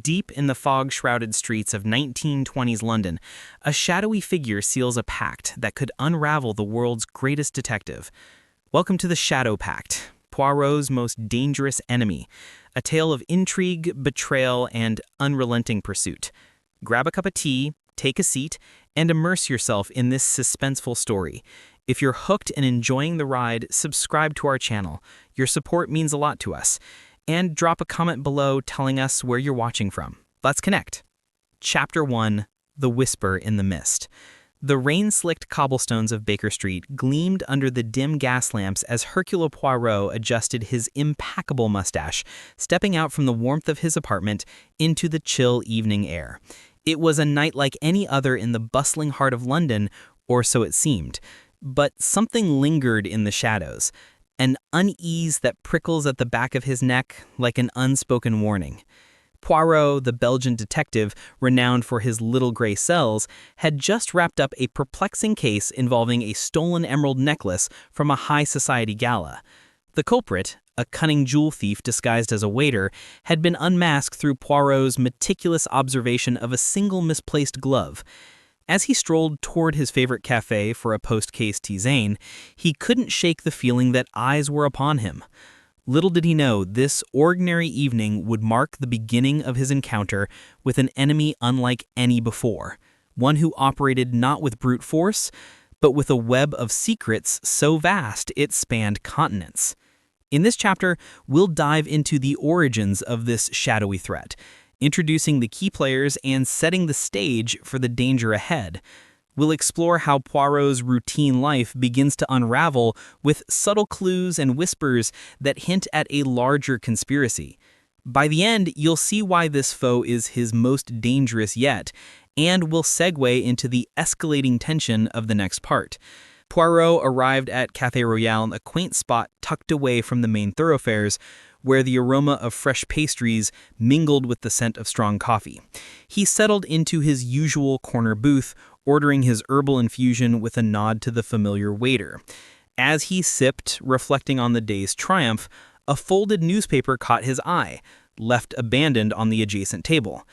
Deep in the fog-shrouded streets of 1920s London, a shadowy figure seals a pact that could unravel the world's greatest detective. Welcome to the Shadow Pact, Poirot's most dangerous enemy, a tale of intrigue, betrayal, and unrelenting pursuit. Grab a cup of tea, take a seat, and immerse yourself in this suspenseful story. If you're hooked and enjoying the ride, subscribe to our channel. Your support means a lot to us. And drop a comment below telling us where you're watching from. Let's connect. Chapter 1: The Whisper in the Mist. The rain-slicked cobblestones of Baker Street gleamed under the dim gas lamps as Hercule Poirot adjusted his impeccable mustache, stepping out from the warmth of his apartment into the chill evening air. It was a night like any other in the bustling heart of London, or so it seemed. But something lingered in the shadows. An unease that prickles at the back of his neck like an unspoken warning. Poirot, the Belgian detective, renowned for his little gray cells, had just wrapped up a perplexing case involving a stolen emerald necklace from a high society gala. The culprit, a cunning jewel thief disguised as a waiter, had been unmasked through Poirot's meticulous observation of a single misplaced glove. As he strolled toward his favorite cafe for a post-case tisane, he couldn't shake the feeling that eyes were upon him. Little did he know this ordinary evening would mark the beginning of his encounter with an enemy unlike any before, one who operated not with brute force, but with a web of secrets so vast it spanned continents. In this chapter, we'll dive into the origins of this shadowy threat, introducing the key players and setting the stage for the danger ahead. We'll explore how Poirot's routine life begins to unravel with subtle clues and whispers that hint at a larger conspiracy. By the end, you'll see why this foe is his most dangerous yet, and we'll segue into the escalating tension of the next part. Poirot arrived at Café Royale, a quaint spot tucked away from the main thoroughfares, where the aroma of fresh pastries mingled with the scent of strong coffee. He settled into his usual corner booth, ordering his herbal infusion with a nod to the familiar waiter. As he sipped, reflecting on the day's triumph, a folded newspaper caught his eye, left abandoned on the adjacent table.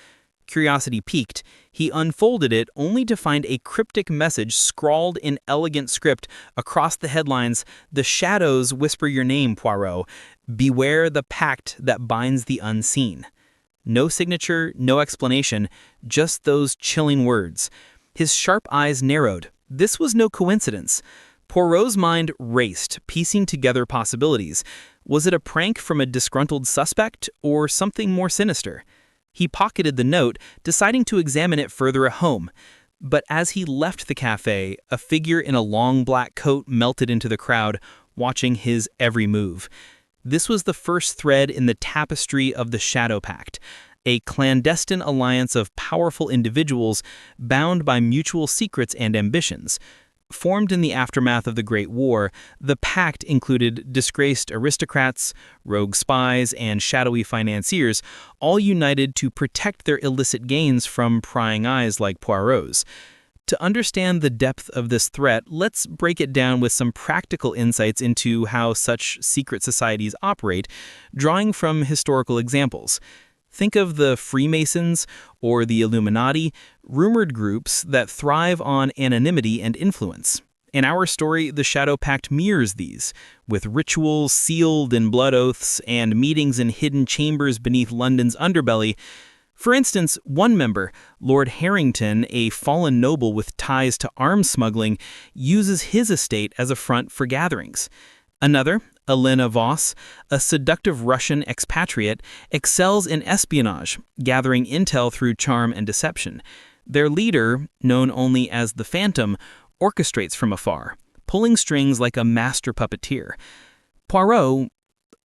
Curiosity piqued, he unfolded it only to find a cryptic message scrawled in elegant script across the headlines, "The shadows whisper your name, Poirot. Beware the pact that binds the unseen." No signature, no explanation, just those chilling words. His sharp eyes narrowed. This was no coincidence. Poirot's mind raced, piecing together possibilities. Was it a prank from a disgruntled suspect, or something more sinister? He pocketed the note, deciding to examine it further at home. But as he left the cafe, a figure in a long black coat melted into the crowd, watching his every move. This was the first thread in the tapestry of the Shadow Pact, a clandestine alliance of powerful individuals bound by mutual secrets and ambitions. Formed in the aftermath of the Great War, the pact included disgraced aristocrats, rogue spies, and shadowy financiers, all united to protect their illicit gains from prying eyes like Poirot's. To understand the depth of this threat, let's break it down with some practical insights into how such secret societies operate, drawing from historical examples. Think of the Freemasons or the Illuminati, rumored groups that thrive on anonymity and influence. In our story, the Shadow Pact mirrors these, with rituals sealed in blood oaths and meetings in hidden chambers beneath London's underbelly. For instance, one member, Lord Harrington, a fallen noble with ties to arms smuggling, uses his estate as a front for gatherings. Another, Elena Voss, a seductive Russian expatriate, excels in espionage, gathering intel through charm and deception. Their leader, known only as the Phantom, orchestrates from afar, pulling strings like a master puppeteer. Poirot,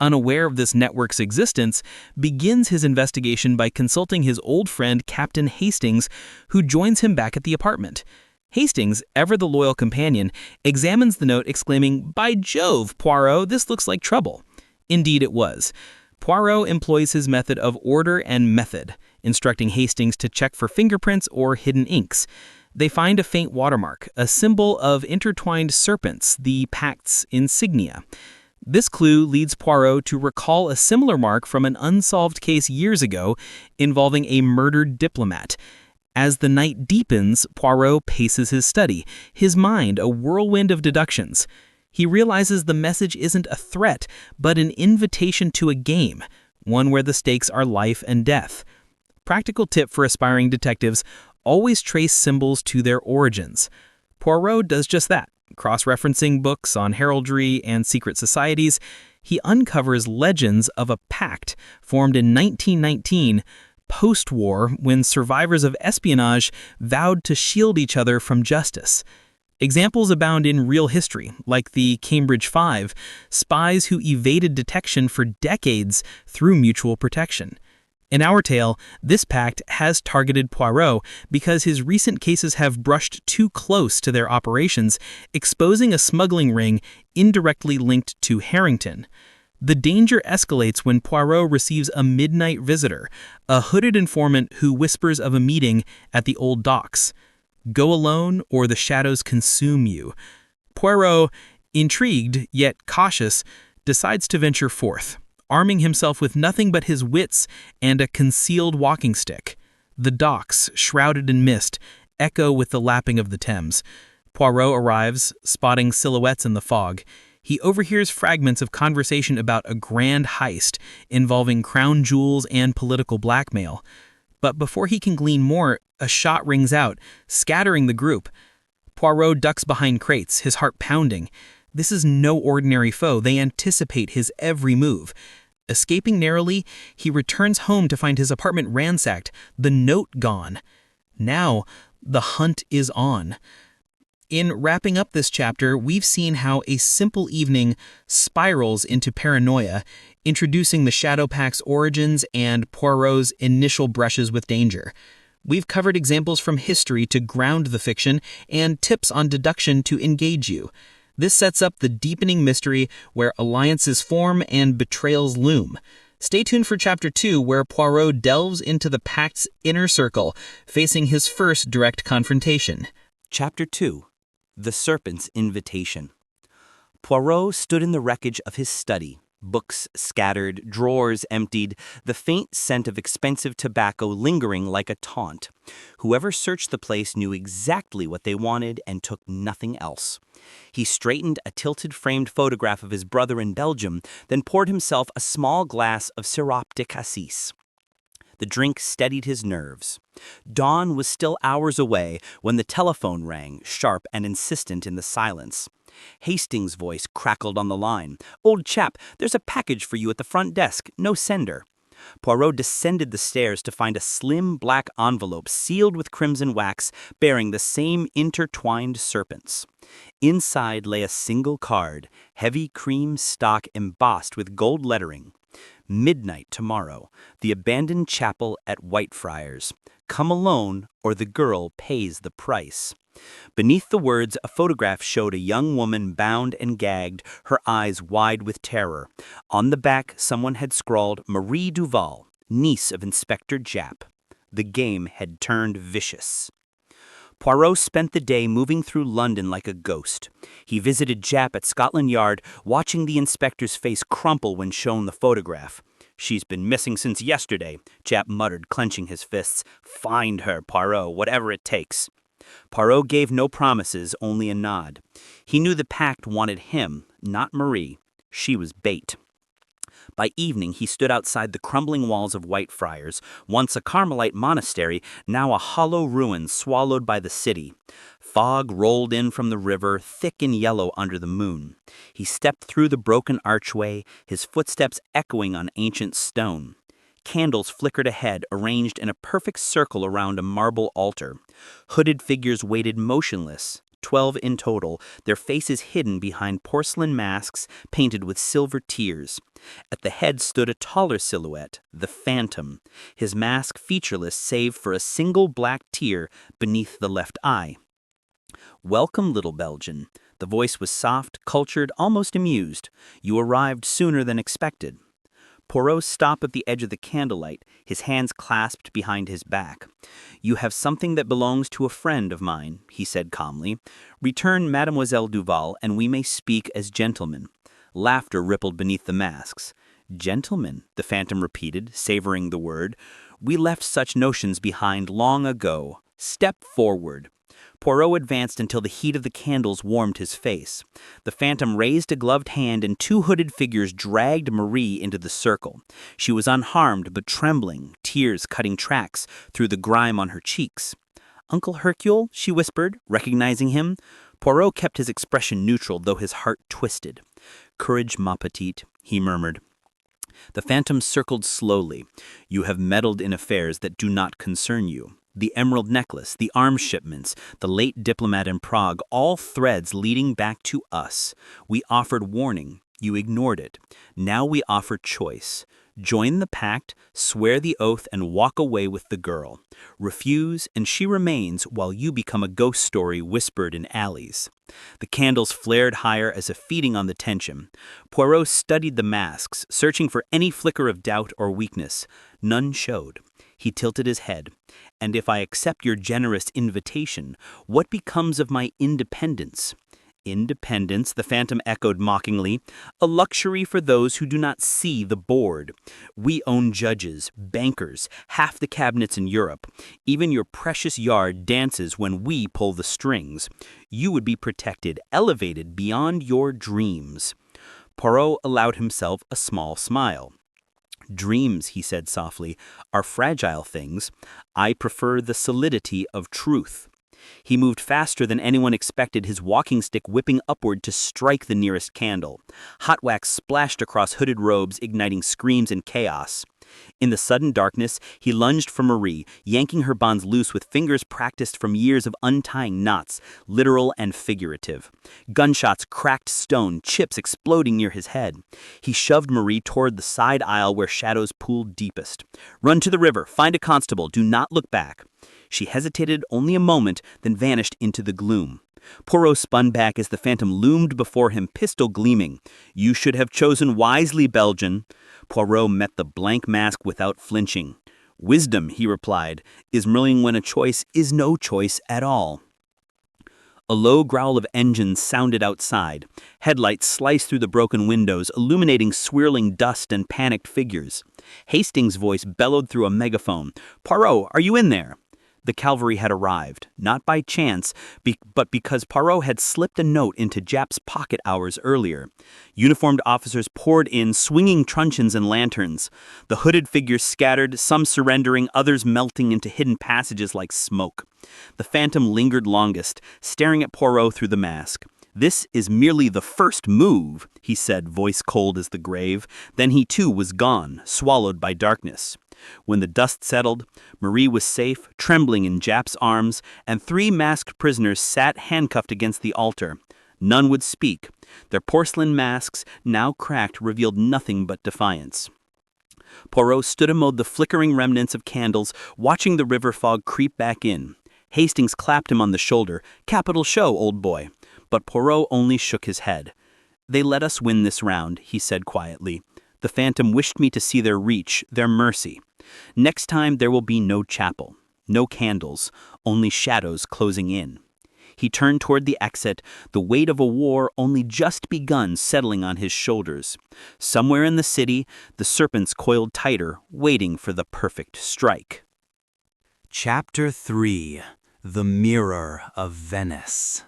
unaware of this network's existence, begins his investigation by consulting his old friend Captain Hastings, who joins him back at the apartment. Hastings, ever the loyal companion, examines the note exclaiming, "By Jove, Poirot, this looks like trouble." Indeed it was. Poirot employs his method of order and method, instructing Hastings to check for fingerprints or hidden inks. They find a faint watermark, a symbol of intertwined serpents, the Pact's insignia. This clue leads Poirot to recall a similar mark from an unsolved case years ago involving a murdered diplomat. As the night deepens, Poirot paces his study, his mind a whirlwind of deductions. He realizes the message isn't a threat, but an invitation to a game, one where the stakes are life and death. Practical tip for aspiring detectives: always trace symbols to their origins. Poirot does just that. Cross-referencing books on heraldry and secret societies, he uncovers legends of a pact formed in 1919, post-war, when survivors of espionage vowed to shield each other from justice. Examples abound in real history, like the Cambridge Five, spies who evaded detection for decades through mutual protection. In our tale, this pact has targeted Poirot because his recent cases have brushed too close to their operations, exposing a smuggling ring indirectly linked to Harrington. The danger escalates when Poirot receives a midnight visitor, a hooded informant who whispers of a meeting at the old docks. Go alone, or the shadows consume you. Poirot, intrigued yet cautious, decides to venture forth, arming himself with nothing but his wits and a concealed walking stick. The docks, shrouded in mist, echo with the lapping of the Thames. Poirot arrives, spotting silhouettes in the fog. He overhears fragments of conversation about a grand heist involving crown jewels and political blackmail. But before he can glean more, a shot rings out, scattering the group. Poirot ducks behind crates, his heart pounding. This is no ordinary foe. They anticipate his every move. Escaping narrowly, he returns home to find his apartment ransacked, the note gone. Now, the hunt is on. In wrapping up this chapter, we've seen how a simple evening spirals into paranoia, introducing the Shadow Pact's origins and Poirot's initial brushes with danger. We've covered examples from history to ground the fiction and tips on deduction to engage you. This sets up the deepening mystery where alliances form and betrayals loom. Stay tuned for Chapter 2, where Poirot delves into the Pact's inner circle, facing his first direct confrontation. Chapter 2. The Serpent's Invitation. Poirot stood in the wreckage of his study, books scattered, drawers emptied, the faint scent of expensive tobacco lingering like a taunt. Whoever searched the place knew exactly what they wanted and took nothing else. He straightened a tilted-framed photograph of his brother in Belgium, then poured himself a small glass of sirop de cassis. The drink steadied his nerves. Dawn was still hours away when the telephone rang, sharp and insistent in the silence. Hastings' voice crackled on the line. "Old chap, there's a package for you at the front desk. No sender." Poirot descended the stairs to find a slim black envelope sealed with crimson wax bearing the same intertwined serpents. Inside lay a single card, heavy cream stock embossed with gold lettering. "Midnight tomorrow. The abandoned chapel at Whitefriars. Come alone or the girl pays the price." Beneath the words, a photograph showed a young woman bound and gagged, her eyes wide with terror. On the back, someone had scrawled, "Marie Duval, niece of Inspector Japp." The game had turned vicious. Poirot spent the day moving through London like a ghost. He visited Japp at Scotland Yard, watching the inspector's face crumple when shown the photograph. "She's been missing since yesterday," Japp muttered, clenching his fists. "Find her, Poirot, whatever it takes." Poirot gave no promises, only a nod. He knew the Pact wanted him, not Marie. She was bait. By evening, he stood outside the crumbling walls of Whitefriars, once a Carmelite monastery, now a hollow ruin swallowed by the city. Fog rolled in from the river, thick and yellow under the moon. He stepped through the broken archway, his footsteps echoing on ancient stone. Candles flickered ahead, arranged in a perfect circle around a marble altar. Hooded figures waited motionless, 12 in total, their faces hidden behind porcelain masks painted with silver tears. At the head stood a taller silhouette, the Phantom, his mask featureless save for a single black tear beneath the left eye. "Welcome, little Belgian." The voice was soft, cultured, almost amused. "You arrived sooner than expected." Poirot stopped at the edge of the candlelight, his hands clasped behind his back. "You have something that belongs to a friend of mine," he said calmly. "Return Mademoiselle Duval, and we may speak as gentlemen." Laughter rippled beneath the masks. "Gentlemen," the phantom repeated, savoring the word, "we left such notions behind long ago. Step forward." Poirot advanced until the heat of the candles warmed his face. The phantom raised a gloved hand and two hooded figures dragged Marie into the circle. She was unharmed but trembling, tears cutting tracks through the grime on her cheeks. "Uncle Hercule?" she whispered, recognizing him. Poirot kept his expression neutral, though his heart twisted. "Courage, ma petite," he murmured. The phantom circled slowly. "You have meddled in affairs that do not concern you. The emerald necklace, the arms shipments, the late diplomat in Prague, all threads leading back to us. We offered warning. You ignored it. Now we offer choice. Join the pact, swear the oath, and walk away with the girl. Refuse, and she remains while you become a ghost story whispered in alleys." The candles flared higher as if feeding on the tension. Poirot studied the masks, searching for any flicker of doubt or weakness. None showed. He tilted his head. "And if I accept your generous invitation, what becomes of my independence?" "Independence," the phantom echoed mockingly, "a luxury for those who do not see the board. We own judges, bankers, half the cabinets in Europe. Even your precious yard dances when we pull the strings. You would be protected, elevated beyond your dreams." Poirot allowed himself a small smile. "Dreams," he said softly, "are fragile things. I prefer the solidity of truth." He moved faster than anyone expected, his walking stick whipping upward to strike the nearest candle. Hot wax splashed across hooded robes, igniting screams and chaos. In the sudden darkness, he lunged for Marie, yanking her bonds loose with fingers practiced from years of untying knots, literal and figurative. Gunshots cracked stone, chips exploding near his head. He shoved Marie toward the side aisle where shadows pooled deepest. "Run to the river, find a constable, do not look back." She hesitated only a moment, then vanished into the gloom. Poirot spun back as the phantom loomed before him, pistol gleaming. "You should have chosen wisely, Belgian." Poirot met the blank mask without flinching. "Wisdom," he replied, "is merely when a choice is no choice at all." A low growl of engines sounded outside. Headlights sliced through the broken windows, illuminating swirling dust and panicked figures. Hastings' voice bellowed through a megaphone. "Poirot, are you in there?" The cavalry had arrived, not by chance, but because Poirot had slipped a note into Jap's pocket hours earlier. Uniformed officers poured in, swinging truncheons and lanterns. The hooded figures scattered, some surrendering, others melting into hidden passages like smoke. The phantom lingered longest, staring at Poirot through the mask. "This is merely the first move," he said, voice cold as the grave. Then he too was gone, swallowed by darkness. When the dust settled, Marie was safe, trembling in Jap's arms, and 3 masked prisoners sat handcuffed against the altar. None would speak. Their porcelain masks, now cracked, revealed nothing but defiance. Poirot stood amid the flickering remnants of candles, watching the river fog creep back in. Hastings clapped him on the shoulder. "Capital show, old boy." But Poirot only shook his head. "They let us win this round," he said quietly. "The phantom wished me to see their reach, their mercy. Next time there will be no chapel, no candles, only shadows closing in." He turned toward the exit, the weight of a war only just begun settling on his shoulders. Somewhere in the city, the serpents coiled tighter, waiting for the perfect strike. Chapter 3: The Mirror of Venice.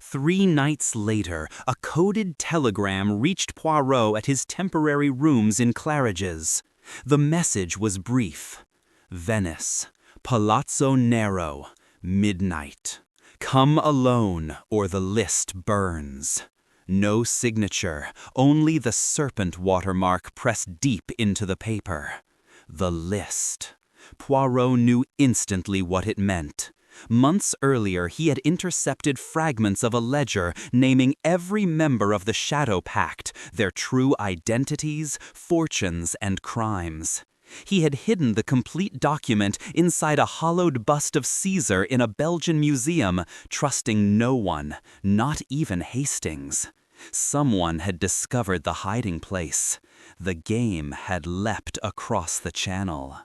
3 nights later, a coded telegram reached Poirot at his temporary rooms in Claridge's. The message was brief. "Venice, Palazzo Nero, midnight. Come alone, or the list burns." No signature, only the serpent watermark pressed deep into the paper. The list. Poirot knew instantly what it meant. Months earlier, he had intercepted fragments of a ledger naming every member of the Shadow Pact, their true identities, fortunes, and crimes. He had hidden the complete document inside a hollowed bust of Caesar in a Belgian museum, trusting no one, not even Hastings. Someone had discovered the hiding place. The game had leapt across the channel.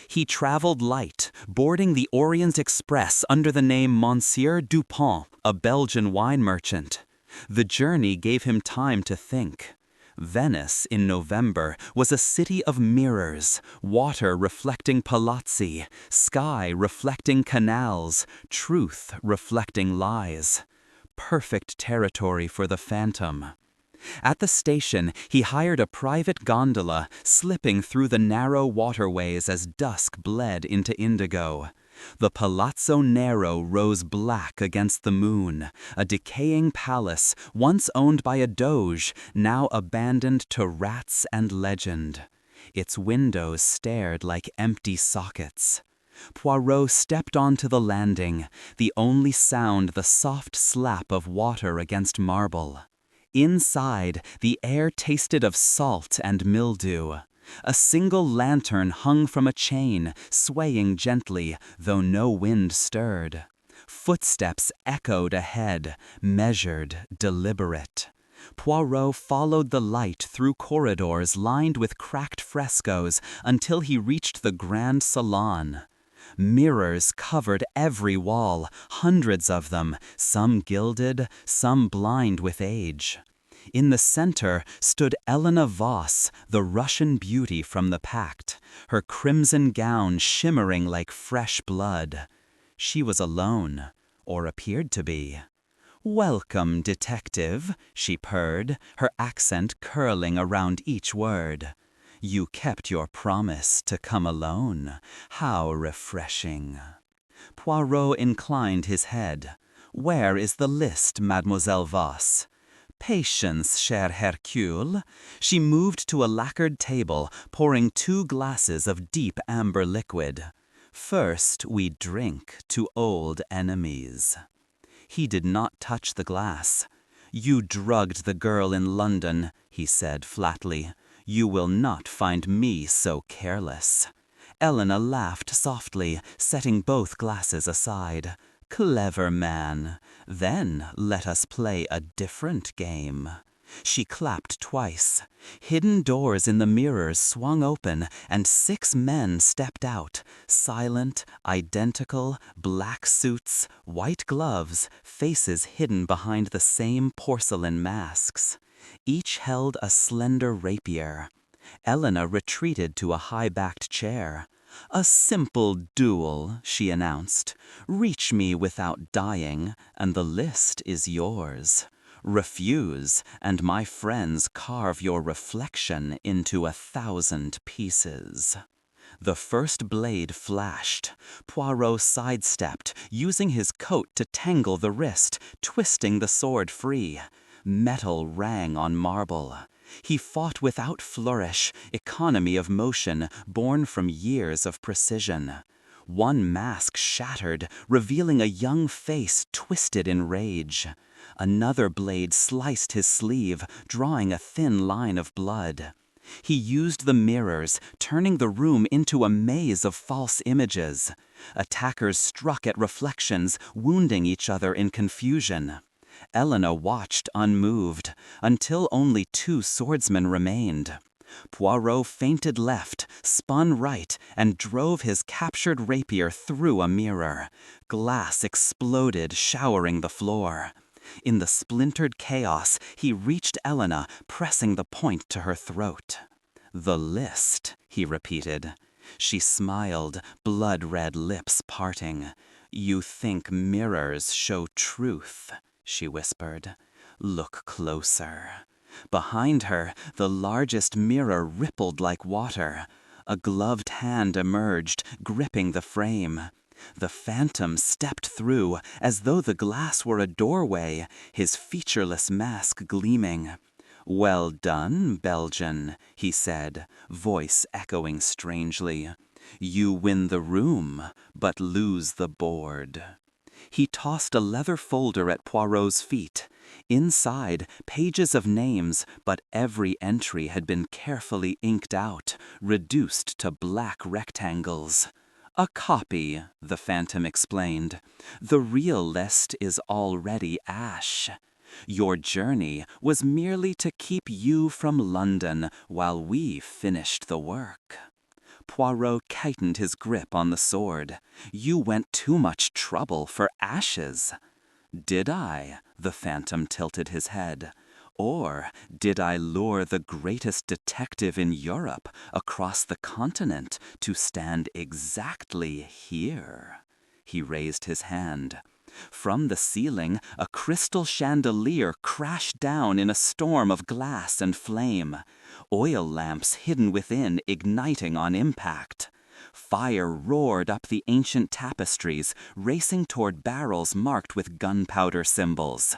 He traveled light, boarding the Orient Express under the name Monsieur Dupont, a Belgian wine merchant. The journey gave him time to think. Venice in November was a city of mirrors, water reflecting palazzi, sky reflecting canals, truth reflecting lies. Perfect territory for the phantom. At the station, he hired a private gondola, slipping through the narrow waterways as dusk bled into indigo. The Palazzo Nero rose black against the moon, a decaying palace once owned by a doge, now abandoned to rats and legend. Its windows stared like empty sockets. Poirot stepped onto the landing, the only sound the soft slap of water against marble. Inside, the air tasted of salt and mildew. A single lantern hung from a chain, swaying gently, though no wind stirred. Footsteps echoed ahead, measured, deliberate. Poirot followed the light through corridors lined with cracked frescoes until he reached the grand salon. Mirrors covered every wall, hundreds of them, some gilded, some blind with age. In the center stood Elena Voss, the Russian beauty from the Pact, her crimson gown shimmering like fresh blood. She was alone, or appeared to be. "Welcome, detective," she purred, her accent curling around each word. "You kept your promise to come alone. How refreshing." Poirot inclined his head. "Where is the list, Mademoiselle Voss?" "Patience, cher Hercule." She moved to a lacquered table, pouring 2 glasses of deep amber liquid. "First, we drink to old enemies." He did not touch the glass. "You drugged the girl in London," he said flatly. "You will not find me so careless." Elena laughed softly, setting both glasses aside. "Clever man. Then let us play a different game." She clapped twice. Hidden doors in the mirrors swung open, and 6 men stepped out, silent, identical, black suits, white gloves, faces hidden behind the same porcelain masks. Each held a slender rapier. Elena retreated to a high-backed chair. "A simple duel," she announced. "Reach me without dying, and the list is yours. Refuse, and my friends carve your reflection into 1,000 pieces." The first blade flashed. Poirot sidestepped, using his coat to tangle the wrist, twisting the sword free. Metal rang on marble. He fought without flourish, economy of motion born from years of precision. One mask shattered, revealing a young face twisted in rage. Another blade sliced his sleeve, drawing a thin line of blood. He used the mirrors, turning the room into a maze of false images. Attackers struck at reflections, wounding each other in confusion. Elena watched unmoved, until only 2 swordsmen remained. Poirot feinted left, spun right, and drove his captured rapier through a mirror. Glass exploded, showering the floor. In the splintered chaos, he reached Elena, pressing the point to her throat. "The list," he repeated. She smiled, blood-red lips parting. "You think mirrors show truth," she whispered. "Look closer." Behind her, the largest mirror rippled like water. A gloved hand emerged, gripping the frame. The phantom stepped through, as though the glass were a doorway, his featureless mask gleaming. "Well done, Belgian," he said, voice echoing strangely. "You win the room, but lose the board." He tossed a leather folder at Poirot's feet. Inside, pages of names, but every entry had been carefully inked out, reduced to black rectangles. "A copy," the phantom explained. "The real list is already ash. Your journey was merely to keep you from London while we finished the work." Poirot tightened his grip on the sword. "You went too much trouble for ashes." Did I? The phantom tilted his head. Or did I lure the greatest detective in Europe across the continent to stand exactly here? He raised his hand. From the ceiling, a crystal chandelier crashed down in a storm of glass and flame, oil lamps hidden within igniting on impact. Fire roared up the ancient tapestries, racing toward barrels marked with gunpowder symbols.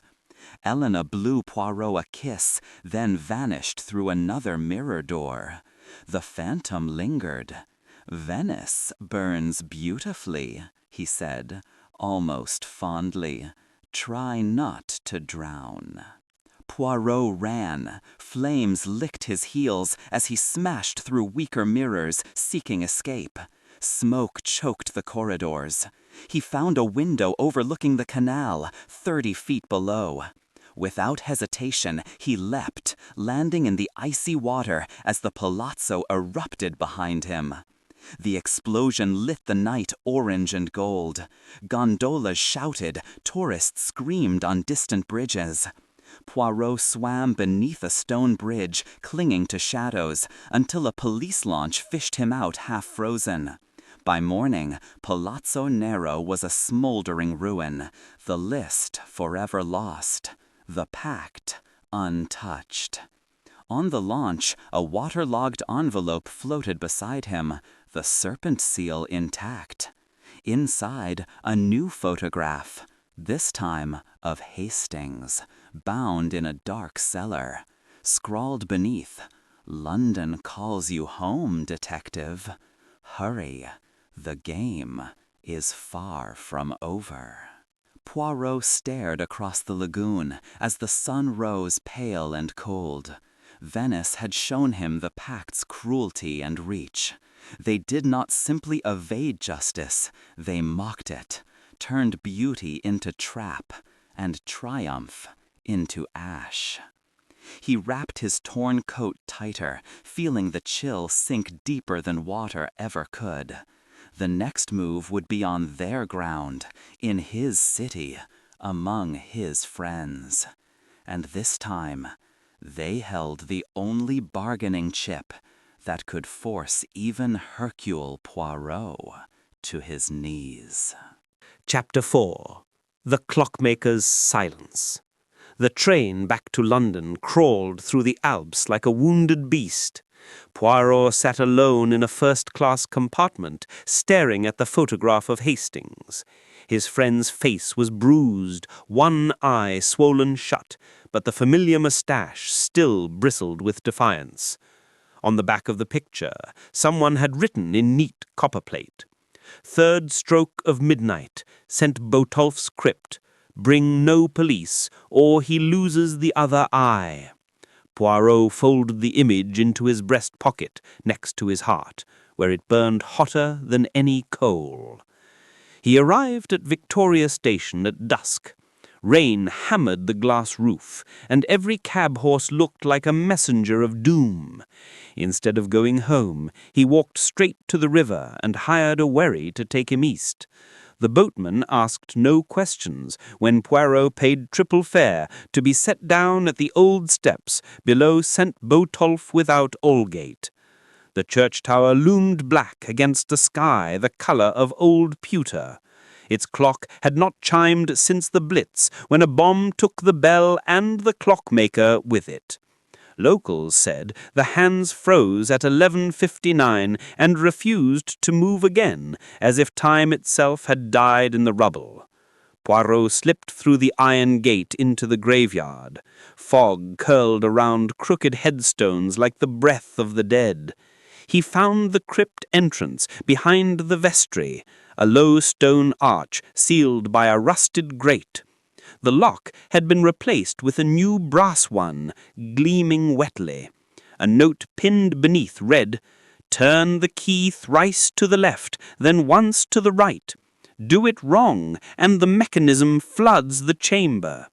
Elena blew Poirot a kiss, then vanished through another mirror door. The phantom lingered. "Venice burns beautifully," he said, almost fondly. "Try not to drown." Poirot ran. Flames licked his heels as he smashed through weaker mirrors, seeking escape. Smoke choked the corridors. He found a window overlooking the canal, 30 feet below. Without hesitation, he leapt, landing in the icy water as the palazzo erupted behind him. The explosion lit the night orange and gold. Gondolas shouted, tourists screamed on distant bridges. Poirot swam beneath a stone bridge, clinging to shadows, until a police launch fished him out half-frozen. By morning, Palazzo Nero was a smoldering ruin, the list forever lost, the Pact untouched. On the launch, a waterlogged envelope floated beside him, the serpent seal intact. Inside, a new photograph, this time of Hastings, bound in a dark cellar. Scrawled beneath, "London calls you home, detective. Hurry, the game is far from over." Poirot stared across the lagoon as the sun rose pale and cold. Venice had shown him the Pact's cruelty and reach. They did not simply evade justice, they mocked it, turned beauty into trap, and triumph into ash. He wrapped his torn coat tighter, feeling the chill sink deeper than water ever could. The next move would be on their ground, in his city, among his friends. And this time, they held the only bargaining chip that could force even Hercule Poirot to his knees. Chapter 4. The Clockmaker's Silence. The train back to London crawled through the Alps like a wounded beast. Poirot sat alone in a first-class compartment, staring at the photograph of Hastings. His friend's face was bruised, one eye swollen shut, but the familiar moustache still bristled with defiance. On the back of the picture, someone had written in neat copperplate, "Third stroke of midnight, St. Botolph's crypt. Bring no police, or he loses the other eye." Poirot folded the image into his breast pocket next to his heart, where it burned hotter than any coal. He arrived at Victoria Station at dusk. Rain hammered the glass roof, and every cab horse looked like a messenger of doom. Instead of going home, he walked straight to the river and hired a wherry to take him east. The boatman asked no questions when Poirot paid triple fare to be set down at the old steps below St. Botolph without Aldgate. The church tower loomed black against a sky the color of old pewter. Its clock had not chimed since the Blitz, when a bomb took the bell and the clockmaker with it. Locals said the hands froze at 11:59 and refused to move again, as if time itself had died in the rubble. Poirot slipped through the iron gate into the graveyard. Fog curled around crooked headstones like the breath of the dead. He found the crypt entrance behind the vestry, a low stone arch sealed by a rusted grate. The lock had been replaced with a new brass one, gleaming wetly. A note pinned beneath read, "Turn the key thrice to the left, then once to the right. Do it wrong, and the mechanism floods the chamber."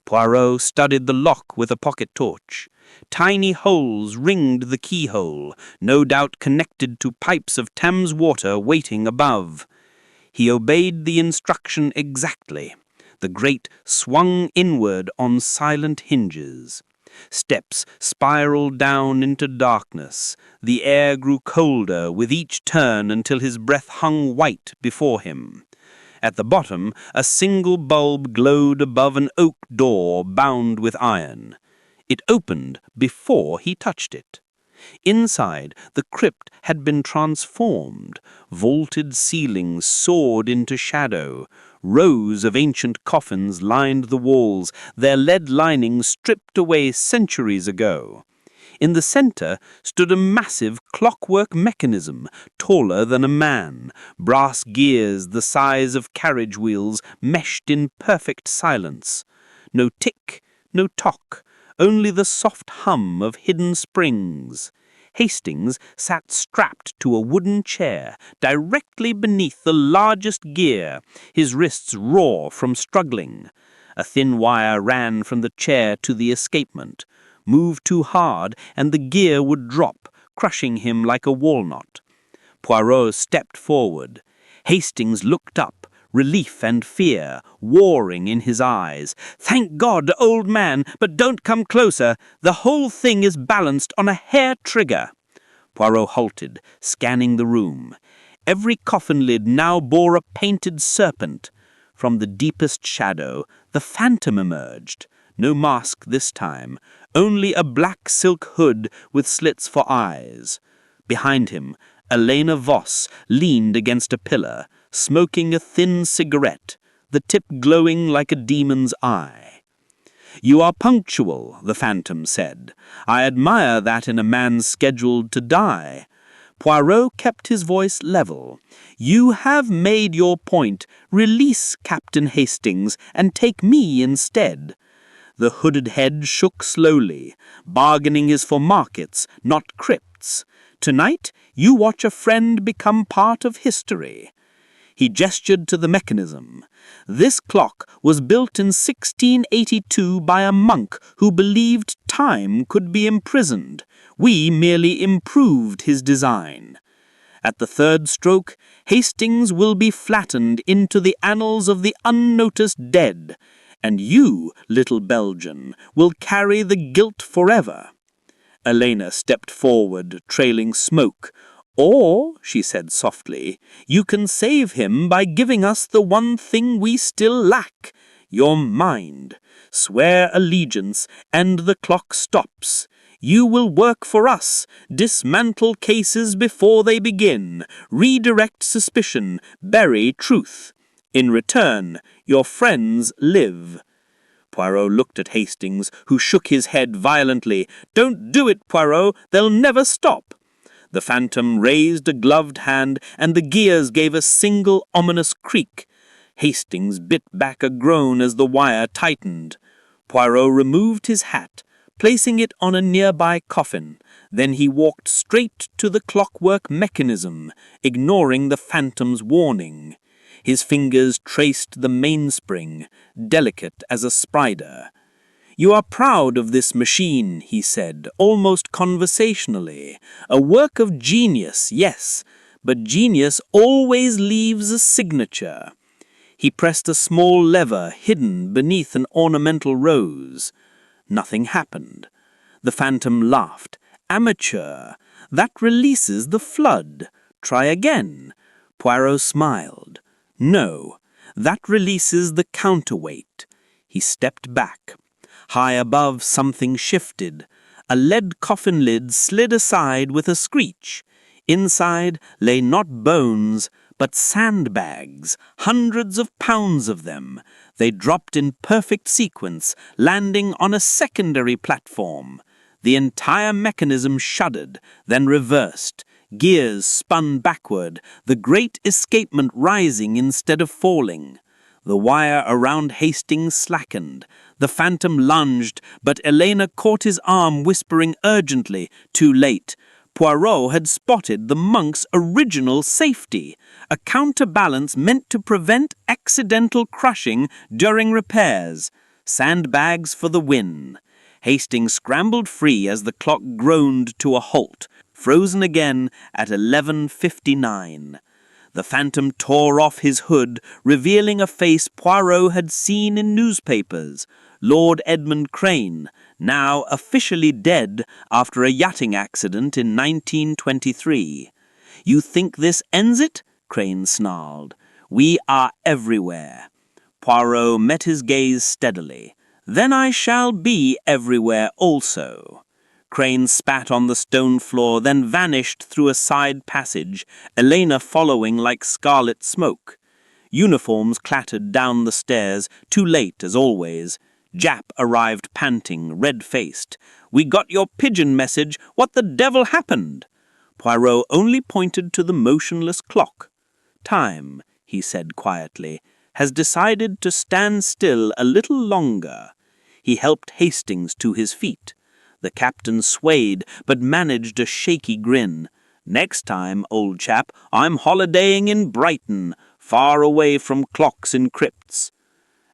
Poirot studied the lock with a pocket torch. Tiny holes ringed the keyhole, no doubt connected to pipes of Thames water waiting above. He obeyed the instruction exactly. The grate swung inward on silent hinges. Steps spiraled down into darkness. The air grew colder with each turn until his breath hung white before him. At the bottom, a single bulb glowed above an oak door bound with iron. It opened before he touched it. Inside, the crypt had been transformed. Vaulted ceilings soared into shadow. Rows of ancient coffins lined the walls, their lead linings stripped away centuries ago. In the center stood a massive clockwork mechanism, taller than a man. Brass gears the size of carriage wheels meshed in perfect silence. No tick, no tock, only the soft hum of hidden springs. Hastings sat strapped to a wooden chair directly beneath the largest gear, his wrists raw from struggling. A thin wire ran from the chair to the escapement. Move too hard, and the gear would drop, crushing him like a walnut. Poirot stepped forward. Hastings looked up, relief and fear warring in his eyes. "Thank God, old man, but don't come closer. The whole thing is balanced on a hair trigger." Poirot halted, scanning the room. Every coffin lid now bore a painted serpent. From the deepest shadow, the phantom emerged. No mask this time, only a black silk hood with slits for eyes. Behind him, Elena Voss leaned against a pillar, smoking a thin cigarette, the tip glowing like a demon's eye. "You are punctual," the phantom said. "I admire that in a man scheduled to die." Poirot kept his voice level. "You have made your point. Release Captain Hastings and take me instead." The hooded head shook slowly. "Bargaining is for markets, not crypts. Tonight, you watch a friend become part of history." He gestured to the mechanism. "This clock was built in 1682 by a monk who believed time could be imprisoned. We merely improved his design. At the third stroke, Hastings will be flattened into the annals of the unnoticed dead, and you, little Belgian, will carry the guilt forever." Elena stepped forward, trailing smoke. "Or," she said softly, "you can save him by giving us the one thing we still lack, your mind. Swear allegiance, and the clock stops. You will work for us, dismantle cases before they begin, redirect suspicion, bury truth. In return, your friends live." Poirot looked at Hastings, who shook his head violently. "Don't do it, Poirot. They'll never stop." The phantom raised a gloved hand, and the gears gave a single ominous creak. Hastings bit back a groan as the wire tightened. Poirot removed his hat, placing it on a nearby coffin. Then he walked straight to the clockwork mechanism, ignoring the phantom's warning. His fingers traced the mainspring, delicate as a sprider. "You are proud of this machine," he said, almost conversationally. "A work of genius, yes, but genius always leaves a signature." He pressed a small lever hidden beneath an ornamental rose. Nothing happened. The phantom laughed. "Amateur. That releases the flood. Try again." Poirot smiled. "No, that releases the counterweight." He stepped back. High above, something shifted. A lead coffin lid slid aside with a screech. Inside lay not bones, but sandbags, hundreds of pounds of them. They dropped in perfect sequence, landing on a secondary platform. The entire mechanism shuddered, then reversed. Gears spun backward, the great escapement rising instead of falling. The wire around Hastings slackened. The phantom lunged, but Elena caught his arm, whispering urgently, too late. Poirot had spotted the monk's original safety, a counterbalance meant to prevent accidental crushing during repairs. Sandbags for the win. Hastings scrambled free as the clock groaned to a halt, frozen again at 11:59. The phantom tore off his hood, revealing a face Poirot had seen in newspapers. Lord Edmund Crane, now officially dead after a yachting accident in 1923. "You think this ends it?" Crane snarled. "We are everywhere." Poirot met his gaze steadily. "Then I shall be everywhere also." Crane spat on the stone floor, then vanished through a side passage, Elena following like scarlet smoke. Uniforms clattered down the stairs, too late as always. Jap arrived panting, red-faced. "We got your pigeon message. What the devil happened?" Poirot only pointed to the motionless clock. "Time," he said quietly, "has decided to stand still a little longer." He helped Hastings to his feet. The captain swayed, but managed a shaky grin. "Next time, old chap, I'm holidaying in Brighton, far away from clocks in crypts."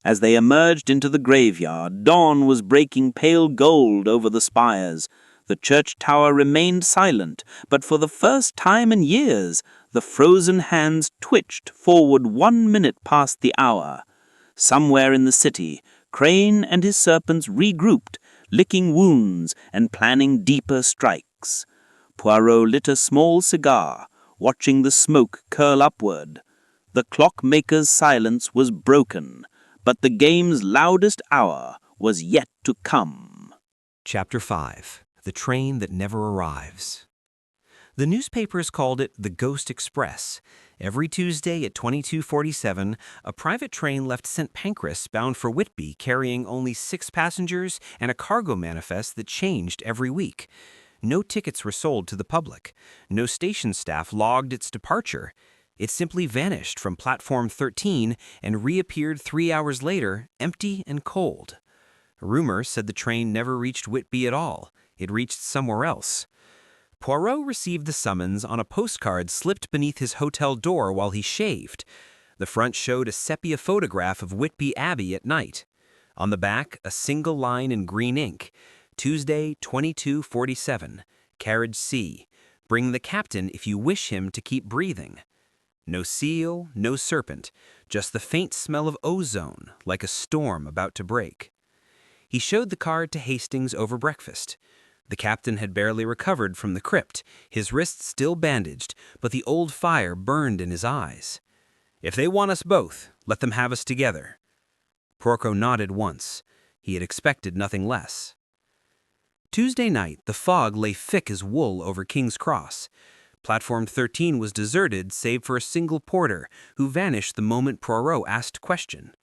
As they emerged into the graveyard, dawn was breaking pale gold over the spires. The church tower remained silent, but for the first time in years, the frozen hands twitched forward 1 minute past the hour. Somewhere in the city, Crane and his serpents regrouped, licking wounds and planning deeper strikes. Poirot lit a small cigar, watching the smoke curl upward. The clockmaker's silence was broken, but the game's loudest hour was yet to come. Chapter 5. The Train That Never Arrives. The newspapers called it the Ghost Express. Every Tuesday at 22:47, a private train left St. Pancras bound for Whitby, carrying only 6 passengers and a cargo manifest that changed every week. No tickets were sold to the public. No station staff logged its departure. It simply vanished from platform 13 and reappeared 3 hours later, empty and cold. Rumor said the train never reached Whitby at all. It reached somewhere else. Poirot received the summons on a postcard slipped beneath his hotel door while he shaved. The front showed a sepia photograph of Whitby Abbey at night. On the back, a single line in green ink. Tuesday, 22:47. Carriage C. Bring the captain if you wish him to keep breathing. No seal, no serpent, just the faint smell of ozone, like a storm about to break. He showed the card to Hastings over breakfast. The captain had barely recovered from the crypt, his wrists still bandaged, but the old fire burned in his eyes. "If they want us both, let them have us together." Poirot nodded once. He had expected nothing less. Tuesday night, the fog lay thick as wool over King's Cross. Platform 13 was deserted save for a single porter, who vanished the moment Poirot asked question.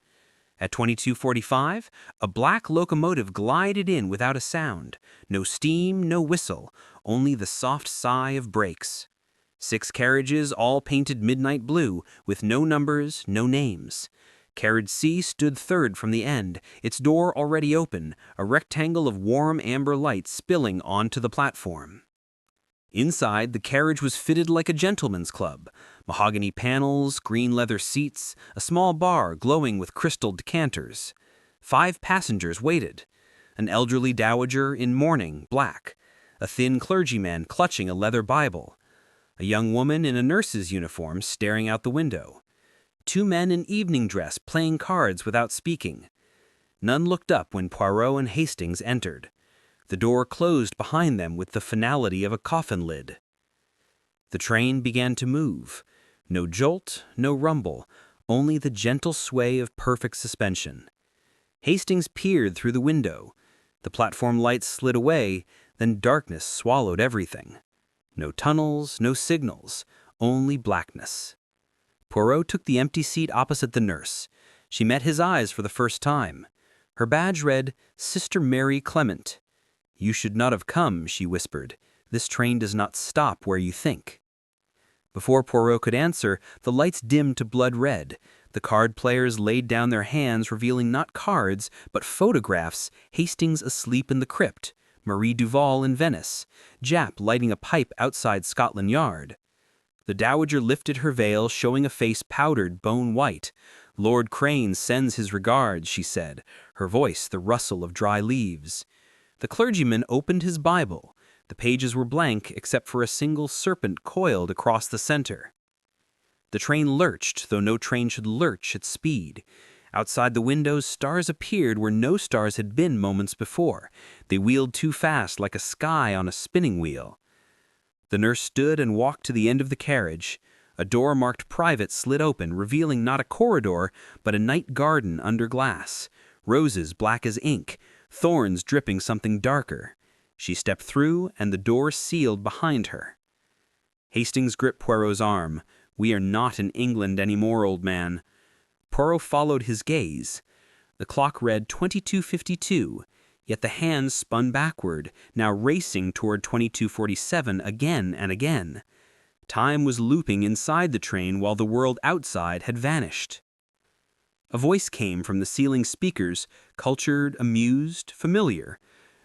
At 22:45, a black locomotive glided in without a sound. No steam, no whistle, only the soft sigh of brakes. 6 carriages, all painted midnight blue, with no numbers, no names. Carriage C stood third from the end, its door already open, a rectangle of warm amber light spilling onto the platform. Inside, the carriage was fitted like a gentleman's club. Mahogany panels, green leather seats, a small bar glowing with crystal decanters. 5 passengers waited. An elderly dowager in mourning, black. A thin clergyman clutching a leather Bible. A young woman in a nurse's uniform staring out the window. 2 men in evening dress playing cards without speaking. None looked up when Poirot and Hastings entered. The door closed behind them with the finality of a coffin lid. The train began to move. No jolt, no rumble, only the gentle sway of perfect suspension. Hastings peered through the window. The platform lights slid away, then darkness swallowed everything. No tunnels, no signals, only blackness. Poirot took the empty seat opposite the nurse. She met his eyes for the first time. Her badge read, Sister Mary Clement. "You should not have come," she whispered. "This train does not stop where you think." Before Poirot could answer, the lights dimmed to blood red. The card players laid down their hands, revealing not cards, but photographs, Hastings asleep in the crypt, Marie Duval in Venice, Jap lighting a pipe outside Scotland Yard. The dowager lifted her veil, showing a face powdered bone white. "Lord Crane sends his regards," she said, her voice the rustle of dry leaves. The clergyman opened his Bible. The pages were blank except for a single serpent coiled across the center. The train lurched, though no train should lurch at speed. Outside the windows, stars appeared where no stars had been moments before. They wheeled too fast, like a sky on a spinning wheel. The nurse stood and walked to the end of the carriage. A door marked private slid open, revealing not a corridor, but a night garden under glass. Roses black as ink, thorns dripping something darker. She stepped through, and the door sealed behind her. Hastings gripped Poirot's arm. "We are not in England anymore, old man." Poirot followed his gaze. The clock read 22:52, yet the hands spun backward, now racing toward 22:47 again and again. Time was looping inside the train while the world outside had vanished. A voice came from the ceiling speakers, cultured, amused, familiar.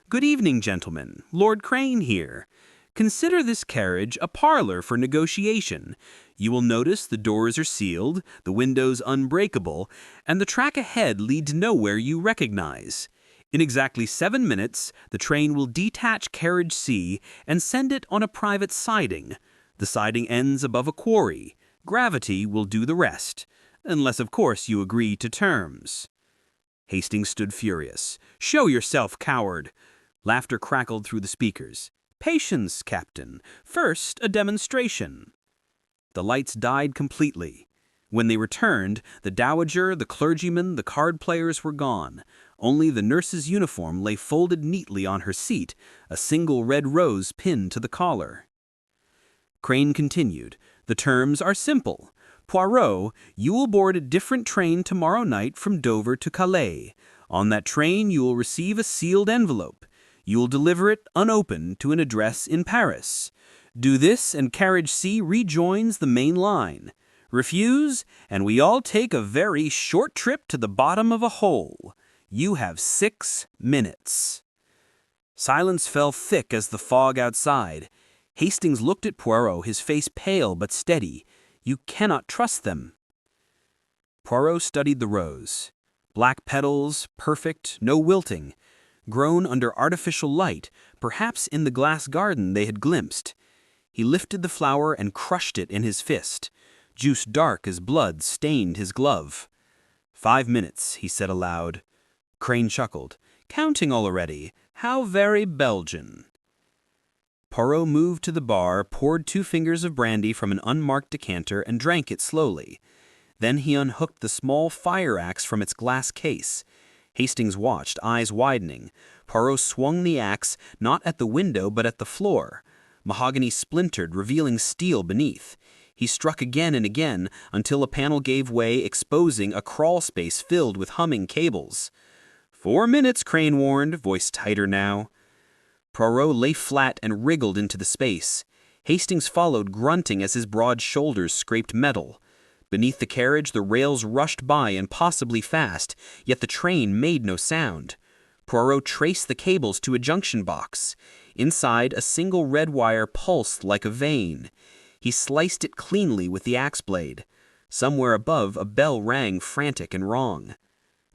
"Good evening, gentlemen. Lord Crane here. Consider this carriage a parlor for negotiation. You will notice the doors are sealed, the windows unbreakable, and the track ahead leads nowhere you recognize. In exactly 7 minutes, the train will detach carriage C and send it on a private siding. The siding ends above a quarry. Gravity will do the rest, unless of course you agree to terms." Hastings stood furious. "Show yourself, coward!" Laughter crackled through the speakers. "Patience, Captain. First, a demonstration." The lights died completely. When they returned, the dowager, the clergyman, the card players were gone. Only the nurse's uniform lay folded neatly on her seat, a single red rose pinned to the collar. Crane continued, "The terms are simple. Poirot, you will board a different train tomorrow night from Dover to Calais. On that train you will receive a sealed envelope. You will deliver it unopened to an address in Paris. Do this and carriage C rejoins the main line. Refuse, and we all take a very short trip to the bottom of a hole. You have 6 minutes." Silence fell thick as the fog outside. Hastings looked at Poirot, his face pale but steady. "You cannot trust them." Poirot studied the rose. Black petals, perfect, no wilting. Grown under artificial light, perhaps in the glass garden they had glimpsed. He lifted the flower and crushed it in his fist. Juice dark as blood stained his glove. 5 minutes, he said aloud. Crane chuckled. "Counting already. How very Belgian." Poirot moved to the bar, poured 2 fingers of brandy from an unmarked decanter, and drank it slowly. Then he unhooked the small fire axe from its glass case. Hastings watched, eyes widening. Poirot swung the axe, not at the window but at the floor. Mahogany splintered, revealing steel beneath. He struck again and again, until a panel gave way, exposing a crawl space filled with humming cables. 4 minutes, Crane warned, voice tighter now. Poirot lay flat and wriggled into the space. Hastings followed, grunting as his broad shoulders scraped metal. Beneath the carriage, the rails rushed by impossibly fast, yet the train made no sound. Poirot traced the cables to a junction box. Inside, a single red wire pulsed like a vein. He sliced it cleanly with the axe blade. Somewhere above, a bell rang frantic and wrong.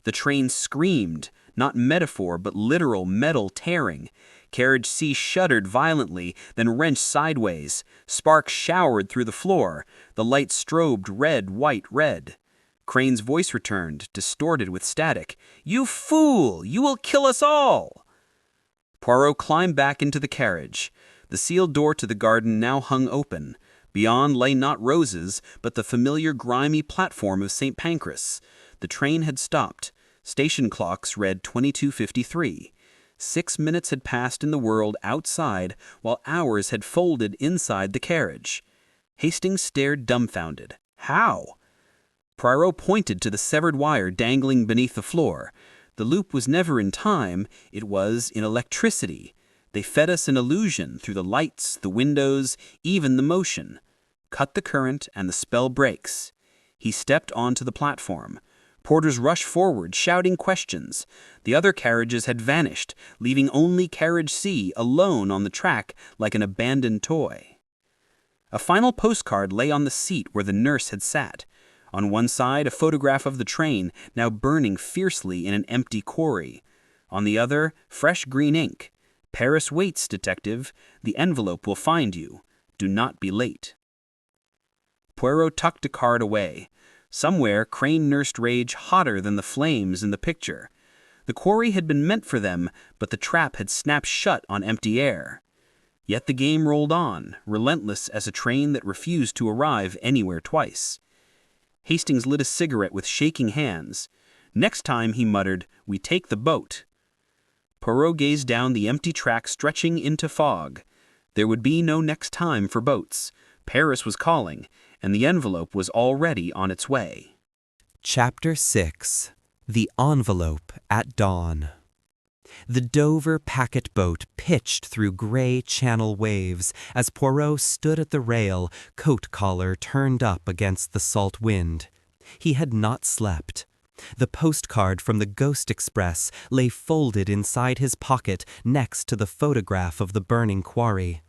The train screamed, not metaphor but literal metal tearing. Carriage C shuddered violently, then wrenched sideways. Sparks showered through the floor. The light strobed red, white, red. Crane's voice returned, distorted with static. "You fool! You will kill us all!" Poirot climbed back into the carriage. The sealed door to the garden now hung open. Beyond lay not roses, but the familiar grimy platform of St. Pancras. The train had stopped. Station clocks read 22:53. 6 minutes had passed in the world outside, while hours had folded inside the carriage. Hastings stared dumbfounded. How? Poirot pointed to the severed wire dangling beneath the floor. The loop was never in time, it was in electricity. They fed us an illusion through the lights, the windows, even the motion. Cut the current and the spell breaks. He stepped onto the platform. Porters rushed forward, shouting questions. The other carriages had vanished, leaving only carriage C alone on the track like an abandoned toy. A final postcard lay on the seat where the nurse had sat. On one side, a photograph of the train, now burning fiercely in an empty quarry. On the other, fresh green ink. "Paris waits, detective. The envelope will find you. Do not be late." Poirot tucked a card away. Somewhere, Crane nursed rage hotter than the flames in the picture. The quarry had been meant for them, but the trap had snapped shut on empty air. Yet the game rolled on, relentless as a train that refused to arrive anywhere twice. Hastings lit a cigarette with shaking hands. Next time, he muttered, "We take the boat." Poirot gazed down the empty track stretching into fog. There would be no next time for boats. Paris was calling, and the envelope was already on its way. Chapter 6. The Envelope at Dawn. The Dover packet boat pitched through gray channel waves as Poirot stood at the rail, coat collar turned up against the salt wind. He had not slept. The postcard from the Ghost Express lay folded inside his pocket next to the photograph of the burning quarry.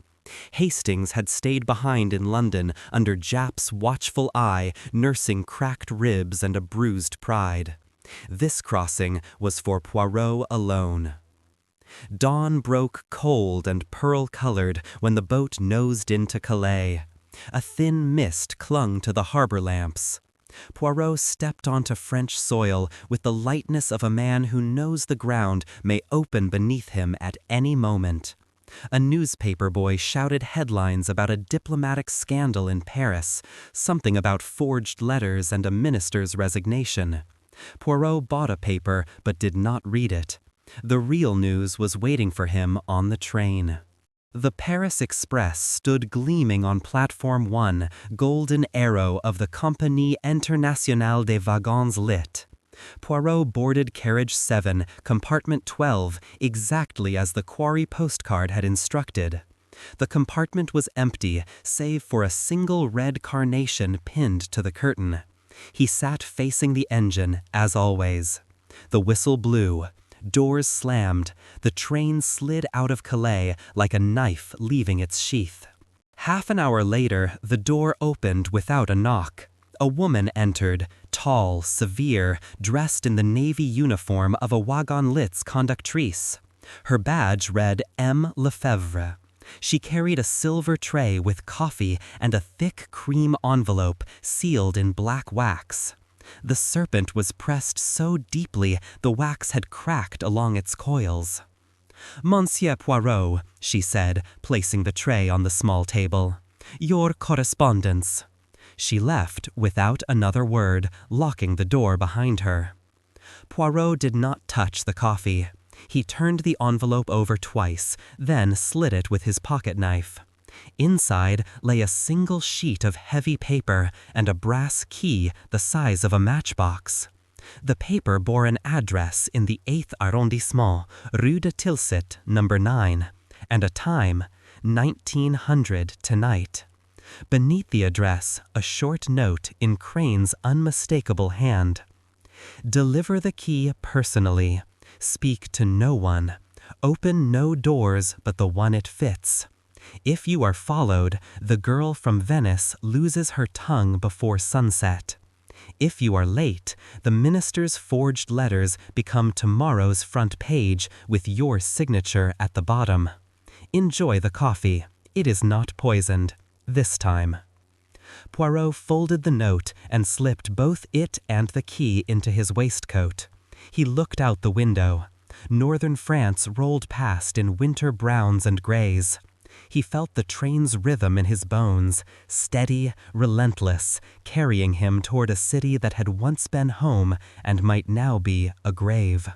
Hastings had stayed behind in London under Jap's watchful eye, nursing cracked ribs and a bruised pride. This crossing was for Poirot alone. Dawn broke cold and pearl-colored when the boat nosed into Calais. A thin mist clung to the harbor lamps. Poirot stepped onto French soil with the lightness of a man who knows the ground may open beneath him at any moment. A newspaper boy shouted headlines about a diplomatic scandal in Paris, something about forged letters and a minister's resignation. Poirot bought a paper but did not read it. The real news was waiting for him on the train. The Paris Express stood gleaming on Platform 1, golden arrow of the Compagnie Internationale des Wagons lit. Poirot boarded carriage 7, compartment 12, exactly as the quarry postcard had instructed. The compartment was empty, save for a single red carnation pinned to the curtain. He sat facing the engine, as always. The whistle blew. Doors slammed. The train slid out of Calais like a knife leaving its sheath. Half an hour later, the door opened without a knock. A woman entered, tall, severe, dressed in the navy uniform of a Wagon Lit's conductrice. Her badge read M. Lefebvre. She carried a silver tray with coffee and a thick cream envelope sealed in black wax. The serpent was pressed so deeply the wax had cracked along its coils. "Monsieur Poirot," she said, placing the tray on the small table. "Your correspondence." She left without another word, locking the door behind her. Poirot did not touch the coffee. He turned the envelope over twice, then slit it with his pocket knife. Inside lay a single sheet of heavy paper and a brass key the size of a matchbox. The paper bore an address in the 8th arrondissement, Rue de Tilsit, number 9, and a time, 1900 tonight. Beneath the address, a short note in Crane's unmistakable hand. "Deliver the key personally. Speak to no one. Open no doors but the one it fits. If you are followed, the girl from Venice loses her tongue before sunset. If you are late, the minister's forged letters become tomorrow's front page with your signature at the bottom. Enjoy the coffee. It is not poisoned. This time." Poirot folded the note and slipped both it and the key into his waistcoat. He looked out the window. Northern France rolled past in winter browns and grays. He felt the train's rhythm in his bones, steady, relentless, carrying him toward a city that had once been home and might now be a grave.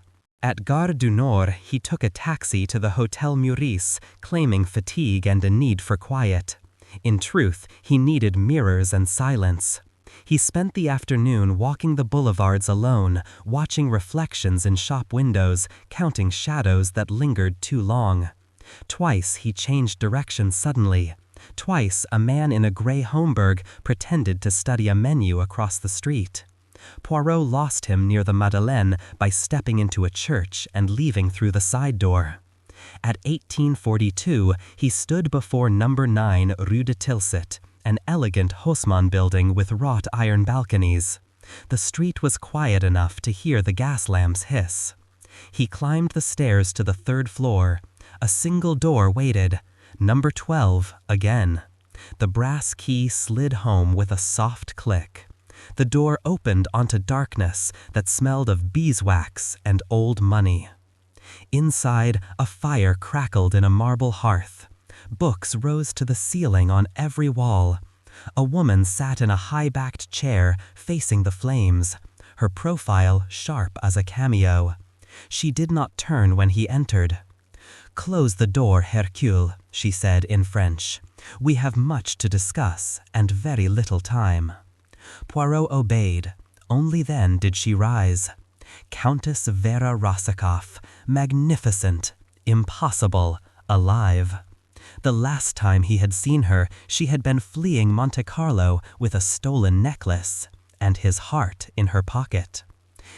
At Gare du Nord, he took a taxi to the Hotel Meurice, claiming fatigue and a need for quiet. In truth, he needed mirrors and silence. He spent the afternoon walking the boulevards alone, watching reflections in shop windows, counting shadows that lingered too long. Twice he changed direction suddenly. Twice a man in a gray Homburg pretended to study a menu across the street. Poirot lost him near the Madeleine by stepping into a church and leaving through the side door. At 1842, he stood before number 9 Rue de Tilsit, an elegant Haussmann building with wrought iron balconies. The street was quiet enough to hear the gas lamps hiss. He climbed the stairs to the 3rd floor. A single door waited. Number 12 again. The brass key slid home with a soft click. The door opened onto darkness that smelled of beeswax and old money. Inside, a fire crackled in a marble hearth. Books rose to the ceiling on every wall. A woman sat in a high-backed chair facing the flames, her profile sharp as a cameo. She did not turn when he entered. "Close the door, Hercule," she said in French. "We have much to discuss and very little time." Poirot obeyed. Only then did she rise. Countess Vera Rosikoff, magnificent, impossible, alive. The last time he had seen her, she had been fleeing Monte Carlo with a stolen necklace, and his heart in her pocket.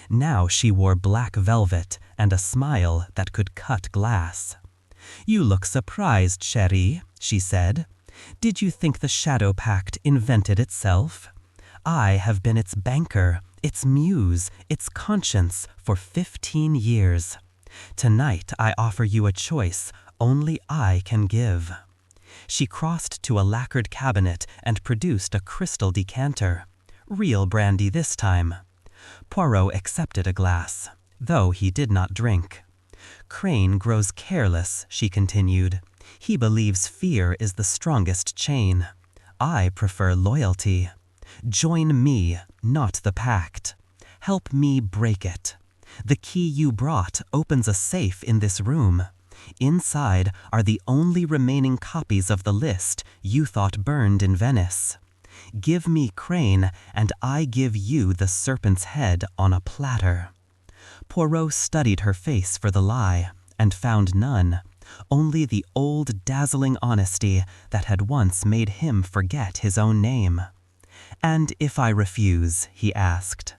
Now she wore black velvet and a smile that could cut glass. "You look surprised, chérie," she said. "Did you think the Shadow Pact invented itself? I have been its banker, its muse, its conscience for 15 years. Tonight I offer you a choice only I can give." She crossed to a lacquered cabinet and produced a crystal decanter. Real brandy this time. Poirot accepted a glass, though he did not drink. "Crane grows careless," she continued. "He believes fear is the strongest chain. I prefer loyalty. Join me, not the pact. Help me break it. The key you brought opens a safe in this room. Inside are the only remaining copies of the list you thought burned in Venice. Give me Crane, and I give you the serpent's head on a platter." Poirot studied her face for the lie, and found none, only the old dazzling honesty that had once made him forget his own name. "And if I refuse?" he asked.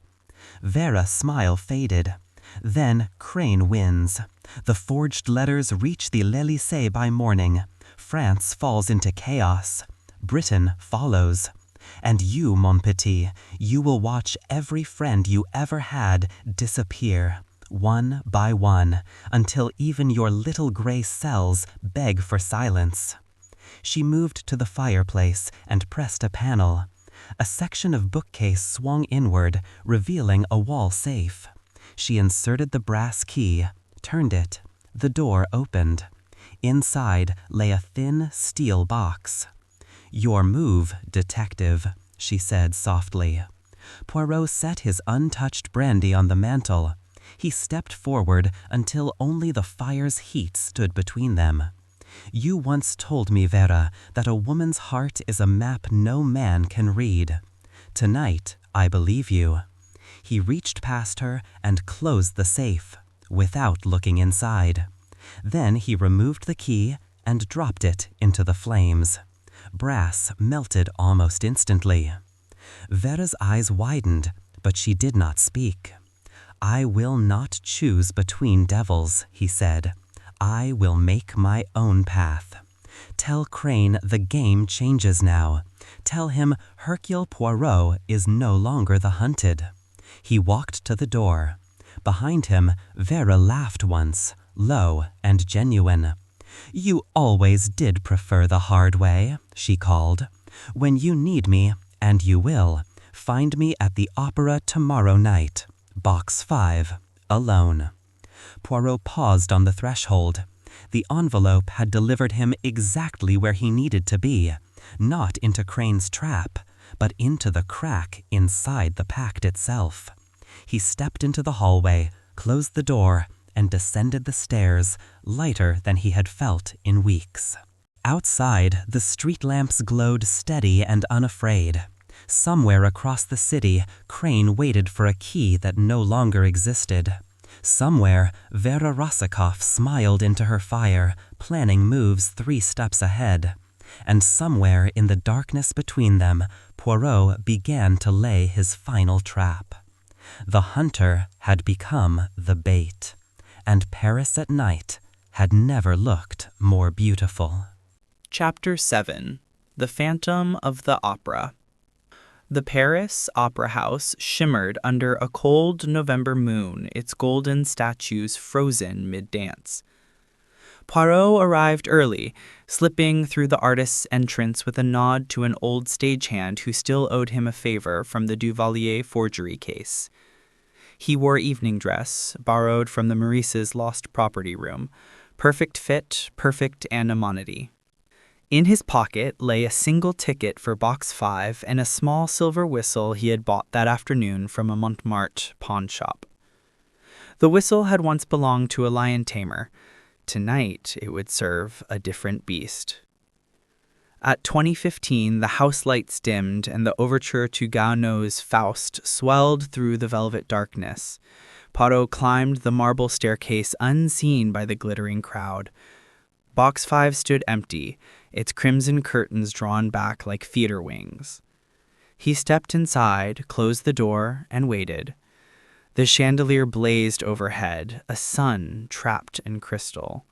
Vera's smile faded. Then Crane wins. The forged letters reach the L'Élysée by morning. France falls into chaos. Britain follows. And you, mon petit, you will watch every friend you ever had disappear, one by one, until even your little gray cells beg for silence. She moved to the fireplace and pressed a panel. A section of bookcase swung inward, revealing a wall safe. She inserted the brass key, turned it. The door opened. Inside lay a thin steel box. "Your move, detective," she said softly. Poirot set his untouched brandy on the mantel. He stepped forward until only the fire's heat stood between them. "You once told me, Vera, that a woman's heart is a map no man can read. Tonight, I believe you." He reached past her and closed the safe, without looking inside. Then he removed the key and dropped it into the flames. Brass melted almost instantly. Vera's eyes widened, but she did not speak. "I will not choose between devils," he said. "I will make my own path. Tell Crane the game changes now. Tell him Hercule Poirot is no longer the hunted." He walked to the door. Behind him, Vera laughed once, low and genuine. "You always did prefer the hard way," she called. "When you need me, and you will, find me at the opera tomorrow night, box 5, alone." Poirot paused on the threshold. The envelope had delivered him exactly where he needed to be, not into Crane's trap, but into the crack inside the pact itself. He stepped into the hallway, closed the door, and descended the stairs, lighter than he had felt in weeks. Outside, the street lamps glowed steady and unafraid. Somewhere across the city, Crane waited for a key that no longer existed. Somewhere, Vera Rosikoff smiled into her fire, planning moves 3 steps ahead. And somewhere in the darkness between them, Poirot began to lay his final trap. The hunter had become the bait, and Paris at night had never looked more beautiful. Chapter 7. The Phantom of the Opera. The Paris Opera House shimmered under a cold November moon, its golden statues frozen mid-dance. Poirot arrived early, slipping through the artist's entrance with a nod to an old stagehand who still owed him a favor from the Duvalier forgery case. He wore evening dress, borrowed from the Maurice's lost property room. Perfect fit, perfect anonymity. In his pocket lay a single ticket for Box 5 and a small silver whistle he had bought that afternoon from a Montmartre pawn shop. The whistle had once belonged to a lion tamer. Tonight it would serve a different beast. At 20:15, the house lights dimmed and the overture to Gounod's Faust swelled through the velvet darkness. Poirot climbed the marble staircase unseen by the glittering crowd. Box 5 stood empty, its crimson curtains drawn back like theater wings. He stepped inside, closed the door, and waited. The chandelier blazed overhead, a sun trapped in crystal.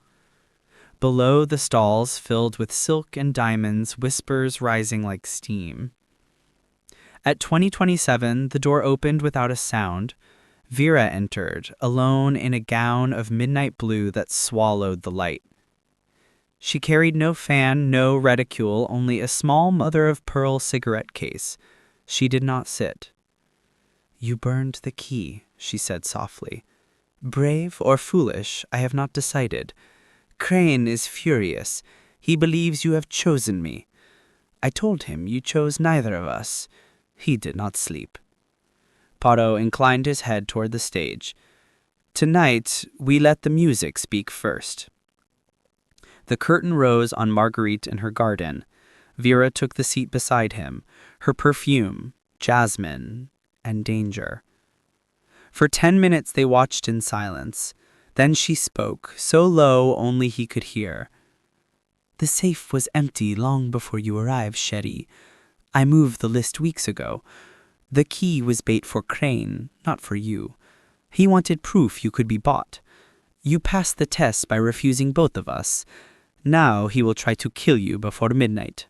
Below, the stalls filled with silk and diamonds, whispers rising like steam. At 20:27, the door opened without a sound. Vera entered, alone in a gown of midnight blue that swallowed the light. She carried no fan, no reticule, only a small mother-of-pearl cigarette case. She did not sit. "You burned the key," she said softly. "Brave or foolish, I have not decided. Crane is furious. He believes you have chosen me. I told him you chose neither of us. He did not sleep." Poirot inclined his head toward the stage. "Tonight, we let the music speak first." The curtain rose on Marguerite in her garden. Vera took the seat beside him, her perfume, jasmine, and danger. For 10 minutes they watched in silence. Then she spoke, so low only he could hear. "The safe was empty long before you arrived, chérie. I moved the list weeks ago. The key was bait for Crane, not for you. He wanted proof you could be bought. You passed the test by refusing both of us. Now he will try to kill you before midnight."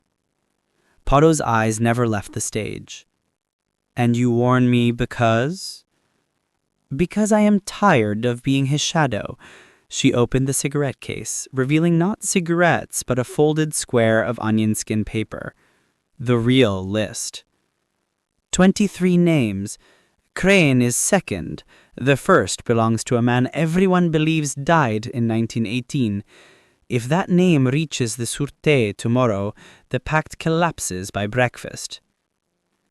Poirot's eyes never left the stage. "And you warn me because?" "Because I am tired of being his shadow." She opened the cigarette case, revealing not cigarettes but a folded square of onion skin paper. The real list. 23 names. Crane is second. The first belongs to a man everyone believes died in 1918. If that name reaches the Sûreté tomorrow, the Pact collapses by breakfast.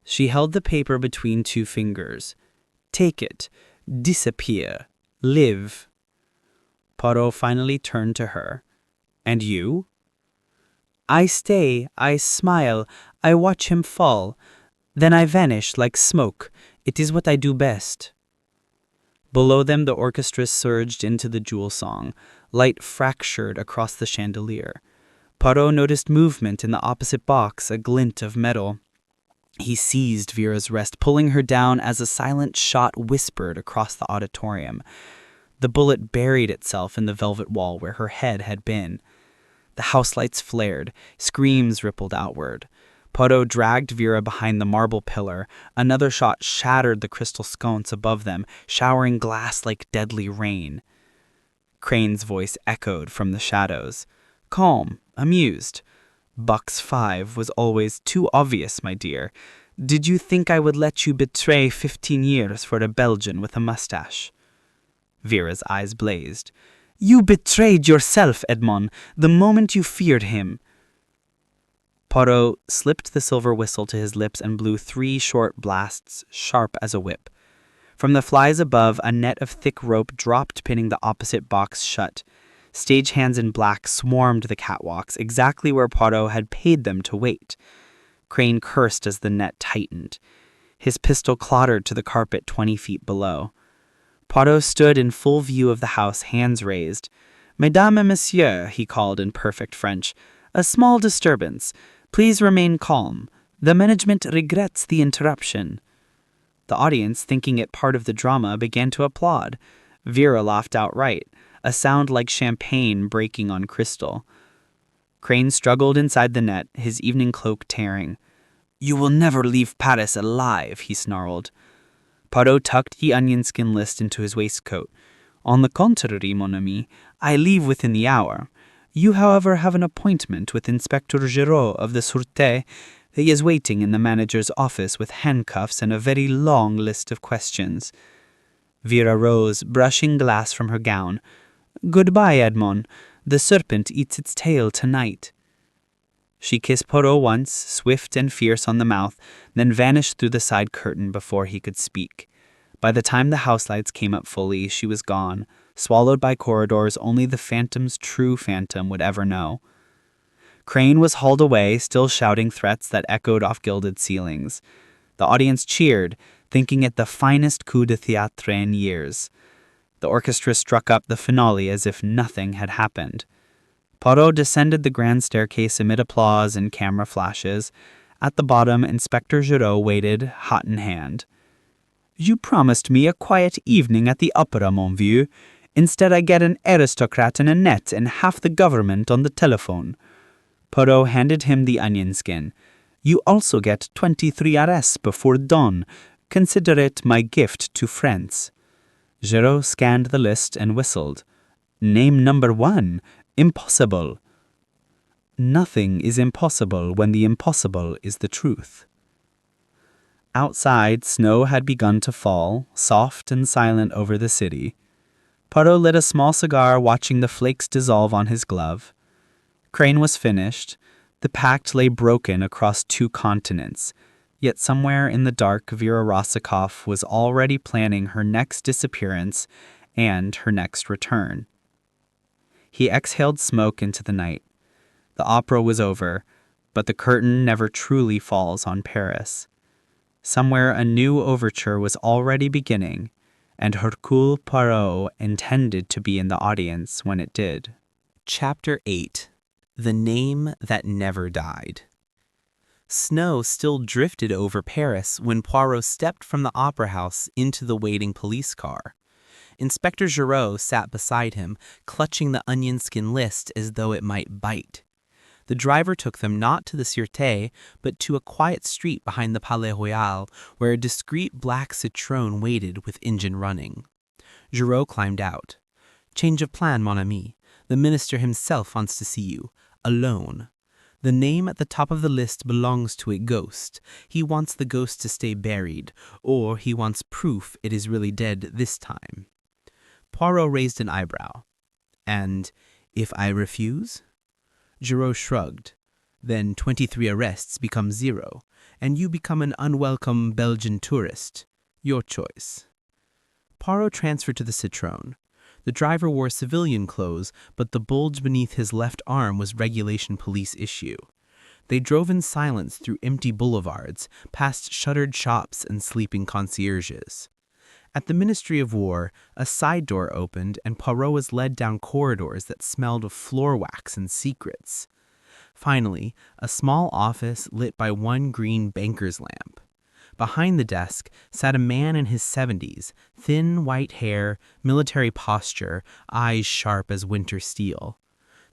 She held the paper between two fingers. "Take it. Disappear. Live." Poirot finally turned to her. "And you?" "I stay, I smile, I watch him fall. Then I vanish like smoke. It is what I do best." Below them the orchestra surged into the jewel song. Light fractured across the chandelier. Poirot noticed movement in the opposite box, a glint of metal. He seized Vera's wrist, pulling her down as a silent shot whispered across the auditorium. The bullet buried itself in the velvet wall where her head had been. The house lights flared. Screams rippled outward. Poirot dragged Vera behind the marble pillar. Another shot shattered the crystal sconce above them, showering glass like deadly rain. Crane's voice echoed from the shadows. Calm, amused. "Box 5 was always too obvious, my dear. Did you think I would let you betray 15 years for a Belgian with a mustache?" Vera's eyes blazed. "You betrayed yourself, Edmond, the moment you feared him." Poirot slipped the silver whistle to his lips and blew 3 short blasts, sharp as a whip. From the flies above, a net of thick rope dropped, pinning the opposite box shut. Stagehands in black swarmed the catwalks, exactly where Poirot had paid them to wait. Crane cursed as the net tightened. His pistol cloddered to the carpet 20 feet below. Poirot stood in full view of the house, hands raised. "Mesdames et messieurs," he called in perfect French, "a small disturbance. Please remain calm. The management regrets the interruption." The audience, thinking it part of the drama, began to applaud. Vera laughed outright, a sound like champagne breaking on crystal. Crane struggled inside the net, his evening cloak tearing. "You will never leave Paris alive," he snarled. Poirot tucked the onion skin list into his waistcoat. "On the contrary, mon ami, I leave within the hour. You, however, have an appointment with Inspector Giraud of the Sûreté. He is waiting in the manager's office with handcuffs and a very long list of questions. Vera rose, brushing glass from her gown. Goodbye, Edmond. The serpent eats its tail tonight. She kissed Poirot once, swift and fierce on the mouth, then vanished through the side curtain before he could speak. By the time the house lights came up fully, she was gone, swallowed by corridors only the phantom's true phantom would ever know. Crane was hauled away, still shouting threats that echoed off gilded ceilings. The audience cheered, thinking it the finest coup de théâtre in years. The orchestra struck up the finale as if nothing had happened. Poirot descended the grand staircase amid applause and camera flashes. At the bottom, Inspector Giraud waited, hat in hand. You promised me a quiet evening at the opera, mon vieux. Instead, I get an aristocrat in a net and half the government on the telephone. Poirot handed him the onion skin. You also get 23 arrests before dawn. Consider it my gift to France. Giraud scanned the list and whistled. Name number 1. Impossible. Nothing is impossible when the impossible is the truth. Outside, snow had begun to fall, soft and silent over the city. Poirot lit a small cigar, watching the flakes dissolve on his glove. Crane was finished. The pact lay broken across 2 continents. Yet somewhere in the dark, Vera Rosikoff was already planning her next disappearance and her next return. He exhaled smoke into the night. The opera was over, but the curtain never truly falls on Paris. Somewhere a new overture was already beginning, and Hercule Poirot intended to be in the audience when it did. Chapter 8. The Name That Never Died. Snow still drifted over Paris when Poirot stepped from the opera house into the waiting police car. Inspector Giraud sat beside him, clutching the onion skin list as though it might bite. The driver took them not to the Sûreté, but to a quiet street behind the Palais Royal, where a discreet black Citroën waited with engine running. Giraud climbed out. Change of plan, mon ami. The minister himself wants to see you, alone. The name at the top of the list belongs to a ghost. He wants the ghost to stay buried, or he wants proof it is really dead this time. Poirot raised an eyebrow. And if I refuse? Giraud shrugged. Then 23 arrests become 0, and you become an unwelcome Belgian tourist. Your choice. Poirot transferred to the Citroën. The driver wore civilian clothes, but the bulge beneath his left arm was regulation police issue. They drove in silence through empty boulevards, past shuttered shops and sleeping concierges. At the Ministry of War, a side door opened and Poirot was led down corridors that smelled of floor wax and secrets. Finally, a small office lit by one green banker's lamp. Behind the desk sat a man in his 70s, thin white hair, military posture, eyes sharp as winter steel.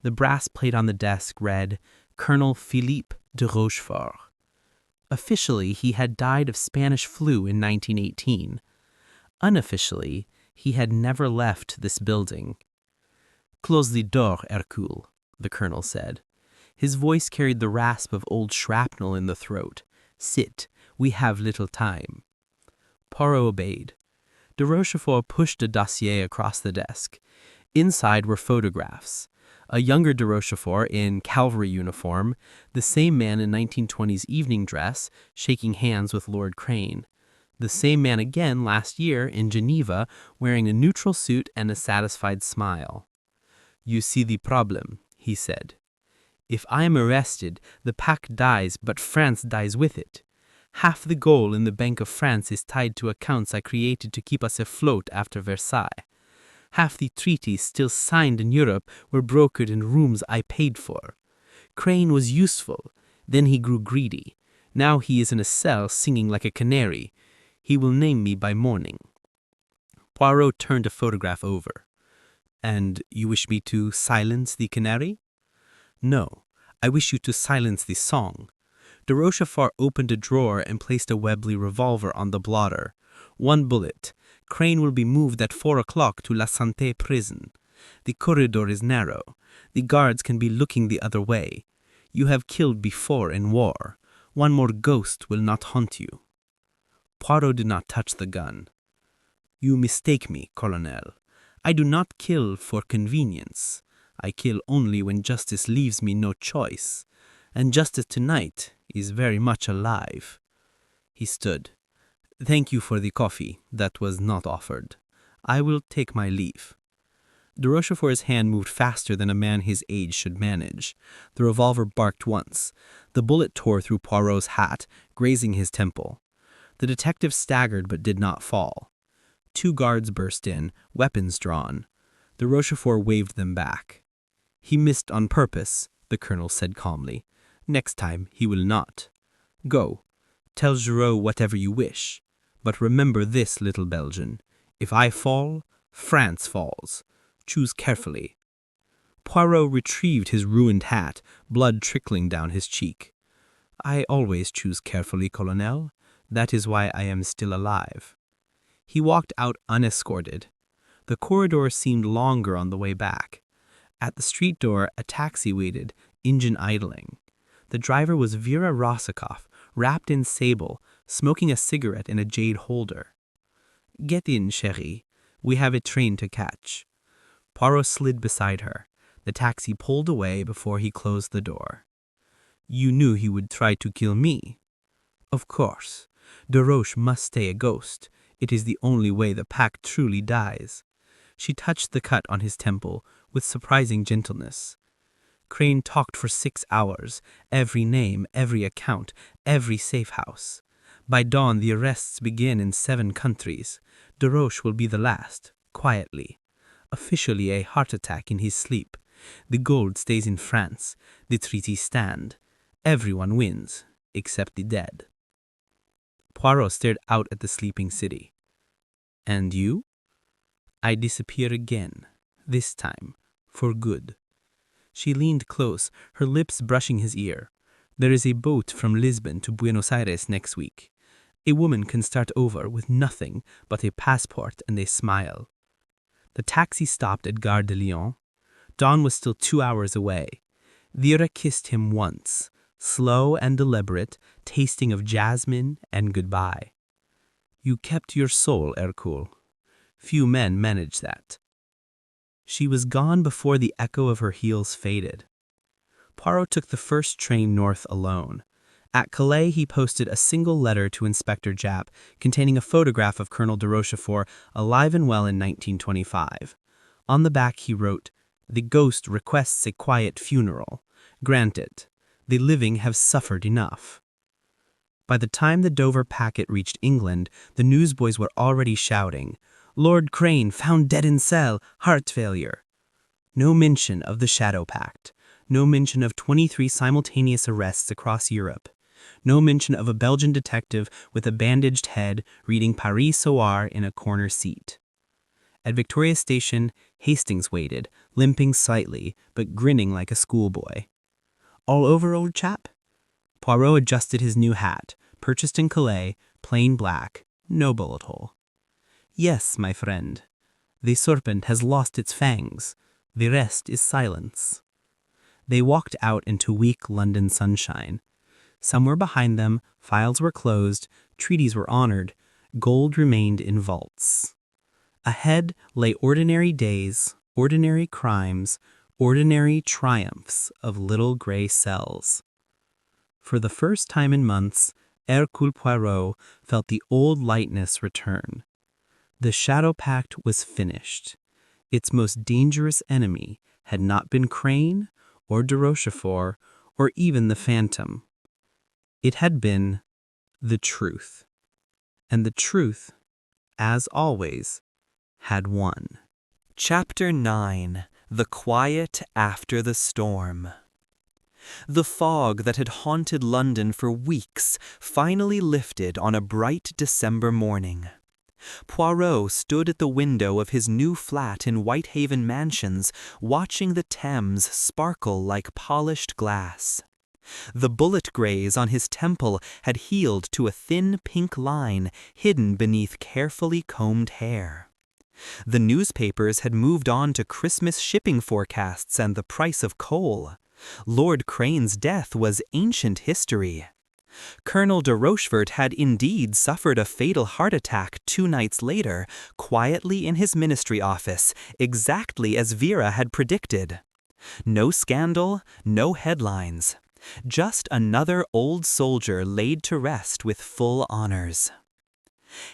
The brass plate on the desk read, Colonel Philippe de Rochefort. Officially, he had died of Spanish flu in 1918. Unofficially, he had never left this building. Close the door, Hercule, the colonel said. His voice carried the rasp of old shrapnel in the throat. Sit, we have little time. Poirot obeyed. De Rochefort pushed a dossier across the desk. Inside were photographs. A younger de Rochefort in cavalry uniform, the same man in 1920's evening dress, shaking hands with Lord Crane. The same man again last year in Geneva, wearing a neutral suit and a satisfied smile. You see the problem, he said. If I am arrested, the Pact dies, but France dies with it. Half the gold in the Bank of France is tied to accounts I created to keep us afloat after Versailles. Half the treaties still signed in Europe were brokered in rooms I paid for. Crane was useful, then he grew greedy. Now he is in a cell singing like a canary. He will name me by morning. Poirot turned a photograph over. And you wish me to silence the canary? No, I wish you to silence the song. De Rochefort opened a drawer and placed a Webley revolver on the blotter. 1 bullet. Crane will be moved at 4 o'clock to La Santé prison. The corridor is narrow. The guards can be looking the other way. You have killed before in war. One more ghost will not haunt you." Poirot did not touch the gun. "You mistake me, Colonel. I do not kill for convenience. I kill only when justice leaves me no choice. And justice tonight is very much alive." He stood. "Thank you for the coffee. That was not offered. I will take my leave." De Rochefort's hand moved faster than a man his age should manage. The revolver barked once. The bullet tore through Poirot's hat, grazing his temple. The detective staggered but did not fall. 2 guards burst in, weapons drawn. De Rochefort waved them back. "He missed on purpose," the colonel said calmly. "Next time he will not. Go. Tell Giraud whatever you wish. But remember this, little Belgian. If I fall, France falls. Choose carefully." Poirot retrieved his ruined hat, blood trickling down his cheek. "I always choose carefully, Colonel. That is why I am still alive." He walked out unescorted. The corridor seemed longer on the way back. At the street door, a taxi waited, engine idling. The driver was Vera Rossikoff, wrapped in sable, smoking a cigarette in a jade holder. "Get in, chérie. We have a train to catch." Poirot slid beside her. The taxi pulled away before he closed the door. "You knew he would try to kill me." "Of course. De Roche must stay a ghost. It is the only way the Pact truly dies." She touched the cut on his temple with surprising gentleness. Crane talked for 6 hours, every name, every account, every safe house. By dawn, the arrests begin in 7 countries. De Roche will be the last, quietly. Officially a heart attack in his sleep. The gold stays in France. The treaties stand. Everyone wins, except the dead. Poirot stared out at the sleeping city. "And you?" "I disappear again. This time, for good." She leaned close, her lips brushing his ear. "There is a boat from Lisbon to Buenos Aires next week. A woman can start over with nothing but a passport and a smile." The taxi stopped at Gare de Lyon. Dawn was still 2 hours away. Vera kissed him once, slow and deliberate, tasting of jasmine and goodbye. "You kept your soul, Hercule. Few men manage that." She was gone before the echo of her heels faded. Poirot took the first train north alone. At Calais, he posted a single letter to Inspector Japp containing a photograph of Colonel de Rochefort alive and well in 1925. On the back he wrote, "The ghost requests a quiet funeral. Grant it. The living have suffered enough." By the time the Dover packet reached England, the newsboys were already shouting, "Lord Crane found dead in cell, heart failure." No mention of the Shadow Pact. No mention of 23 simultaneous arrests across Europe. No mention of a Belgian detective with a bandaged head reading Paris Soir in a corner seat. At Victoria Station, Hastings waited, limping slightly, but grinning like a schoolboy. "All over, old chap?" Poirot adjusted his new hat, purchased in Calais, plain black, no bullet hole. "Yes, my friend. The serpent has lost its fangs. The rest is silence." They walked out into weak London sunshine. Somewhere behind them, files were closed, treaties were honored, gold remained in vaults. Ahead lay ordinary days, ordinary crimes, ordinary triumphs of little gray cells. For the first time in months, Hercule Poirot felt the old lightness return. The Shadow Pact was finished. Its most dangerous enemy had not been Crane or de Rochefort or even the Phantom. It had been the truth. And the truth, as always, had won. Chapter 9. The Quiet After the Storm. The fog that had haunted London for weeks finally lifted on a bright December morning. Poirot stood at the window of his new flat in Whitehaven Mansions, watching the Thames sparkle like polished glass. The bullet graze on his temple had healed to a thin pink line hidden beneath carefully combed hair. The newspapers had moved on to Christmas shipping forecasts and the price of coal. Lord Crane's death was ancient history. Colonel de Rochefort had indeed suffered a fatal heart attack 2 nights later, quietly in his ministry office, exactly as Vera had predicted. No scandal, no headlines. Just another old soldier laid to rest with full honors.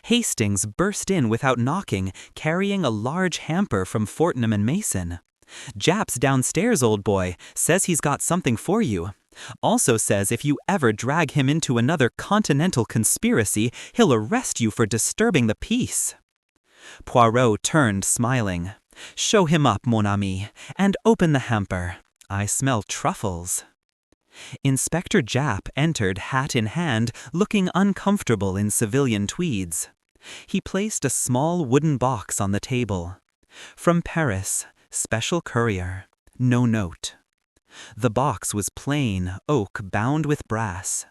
Hastings burst in without knocking, carrying a large hamper from Fortnum and Mason. "Jap's downstairs, old boy, says he's got something for you. Also says if you ever drag him into another continental conspiracy, he'll arrest you for disturbing the peace." Poirot turned, smiling. "Show him up, mon ami, and open the hamper. I smell truffles." Inspector Japp entered hat in hand, looking uncomfortable in civilian tweeds. He placed a small wooden box on the table. "From Paris, special courier. No note." The box was plain oak bound with brass.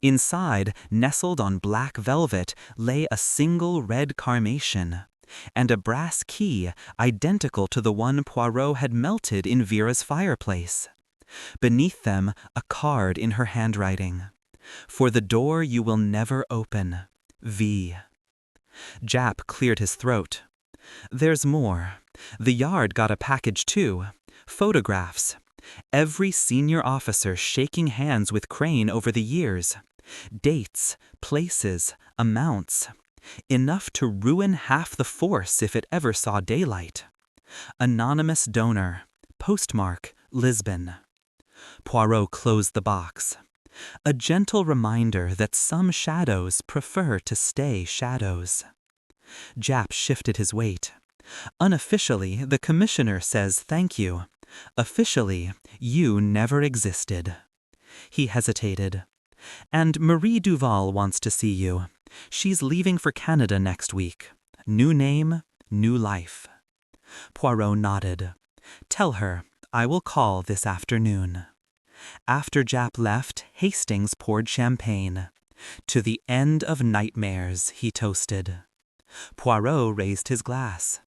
Inside, nestled on black velvet, lay a single red carnation, and a brass key identical to the one Poirot had melted in Vera's fireplace. Beneath them, a card in her handwriting. "For the door you will never open. V." Japp cleared his throat. "There's more. The Yard got a package too. Photographs. Every senior officer shaking hands with Crane over the years. Dates, places, amounts. Enough to ruin half the force if it ever saw daylight. Anonymous donor. Postmark, Lisbon." Poirot closed the box. A gentle reminder that some shadows prefer to stay shadows. Japp shifted his weight. "Unofficially, the commissioner says thank you. Officially, you never existed." He hesitated. "And Marie Duval wants to see you. She's leaving for Canada next week. New name, new life." Poirot nodded. "Tell her I will call this afternoon." After Japp left, Hastings poured champagne. "To the end of nightmares," he toasted. Poirot raised his glass.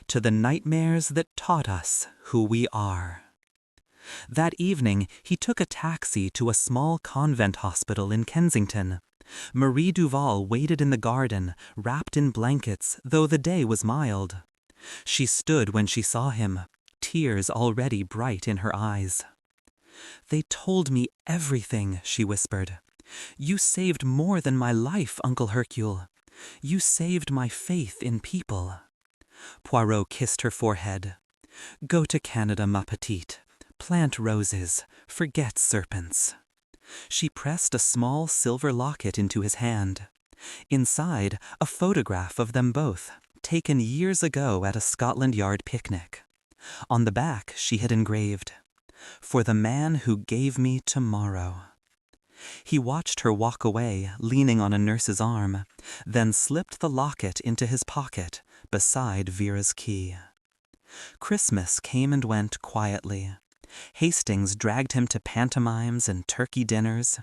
"To the nightmares that taught us who we are." That evening, he took a taxi to a small convent hospital in Kensington. Marie Duval waited in the garden, wrapped in blankets, though the day was mild. She stood when she saw him, tears already bright in her eyes. "They told me everything," she whispered. "You saved more than my life, Uncle Hercule. You saved my faith in people." Poirot kissed her forehead. "Go to Canada, ma petite. Plant roses. Forget serpents." She pressed a small silver locket into his hand. Inside, a photograph of them both, taken years ago at a Scotland Yard picnic. On the back, she had engraved, "For the man who gave me tomorrow." He watched her walk away, leaning on a nurse's arm, then slipped the locket into his pocket, beside Vera's key. Christmas came and went quietly. Hastings dragged him to pantomimes and turkey dinners.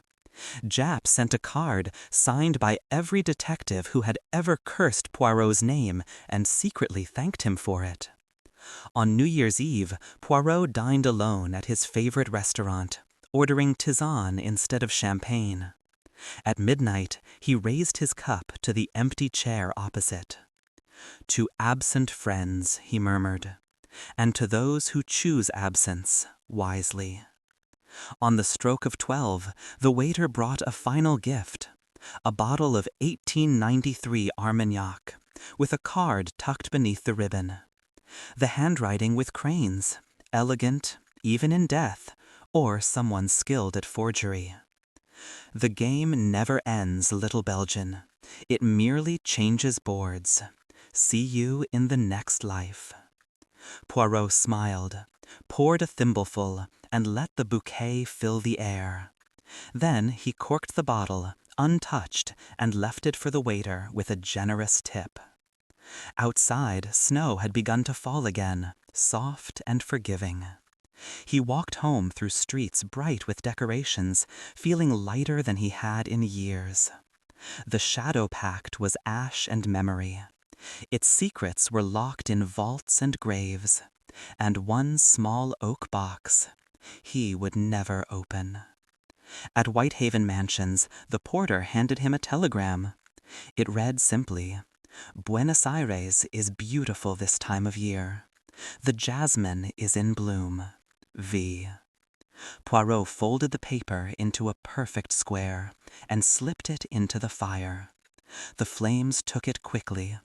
Japp sent a card signed by every detective who had ever cursed Poirot's name and secretly thanked him for it. On New Year's Eve, Poirot dined alone at his favorite restaurant, ordering tisane instead of champagne. At midnight, he raised his cup to the empty chair opposite. "To absent friends," he murmured, "and to those who choose absence wisely." On the stroke of 12, the waiter brought a final gift, a bottle of 1893 Armagnac, with a card tucked beneath the ribbon. The handwriting with Crane's, elegant, even in death, or someone skilled at forgery. "The game never ends, little Belgian. It merely changes boards. See you in the next life." Poirot smiled, poured a thimbleful, and let the bouquet fill the air. Then he corked the bottle, untouched, and left it for the waiter with a generous tip. Outside, snow had begun to fall again, soft and forgiving. He walked home through streets bright with decorations, feeling lighter than he had in years. The shadow pact was ash and memory. Its secrets were locked in vaults and graves, and one small oak box he would never open. At Whitehaven Mansions, the porter handed him a telegram. It read simply, "Buenos Aires is beautiful this time of year. The jasmine is in bloom. V." Poirot folded the paper into a perfect square and slipped it into the fire. The flames took it quickly,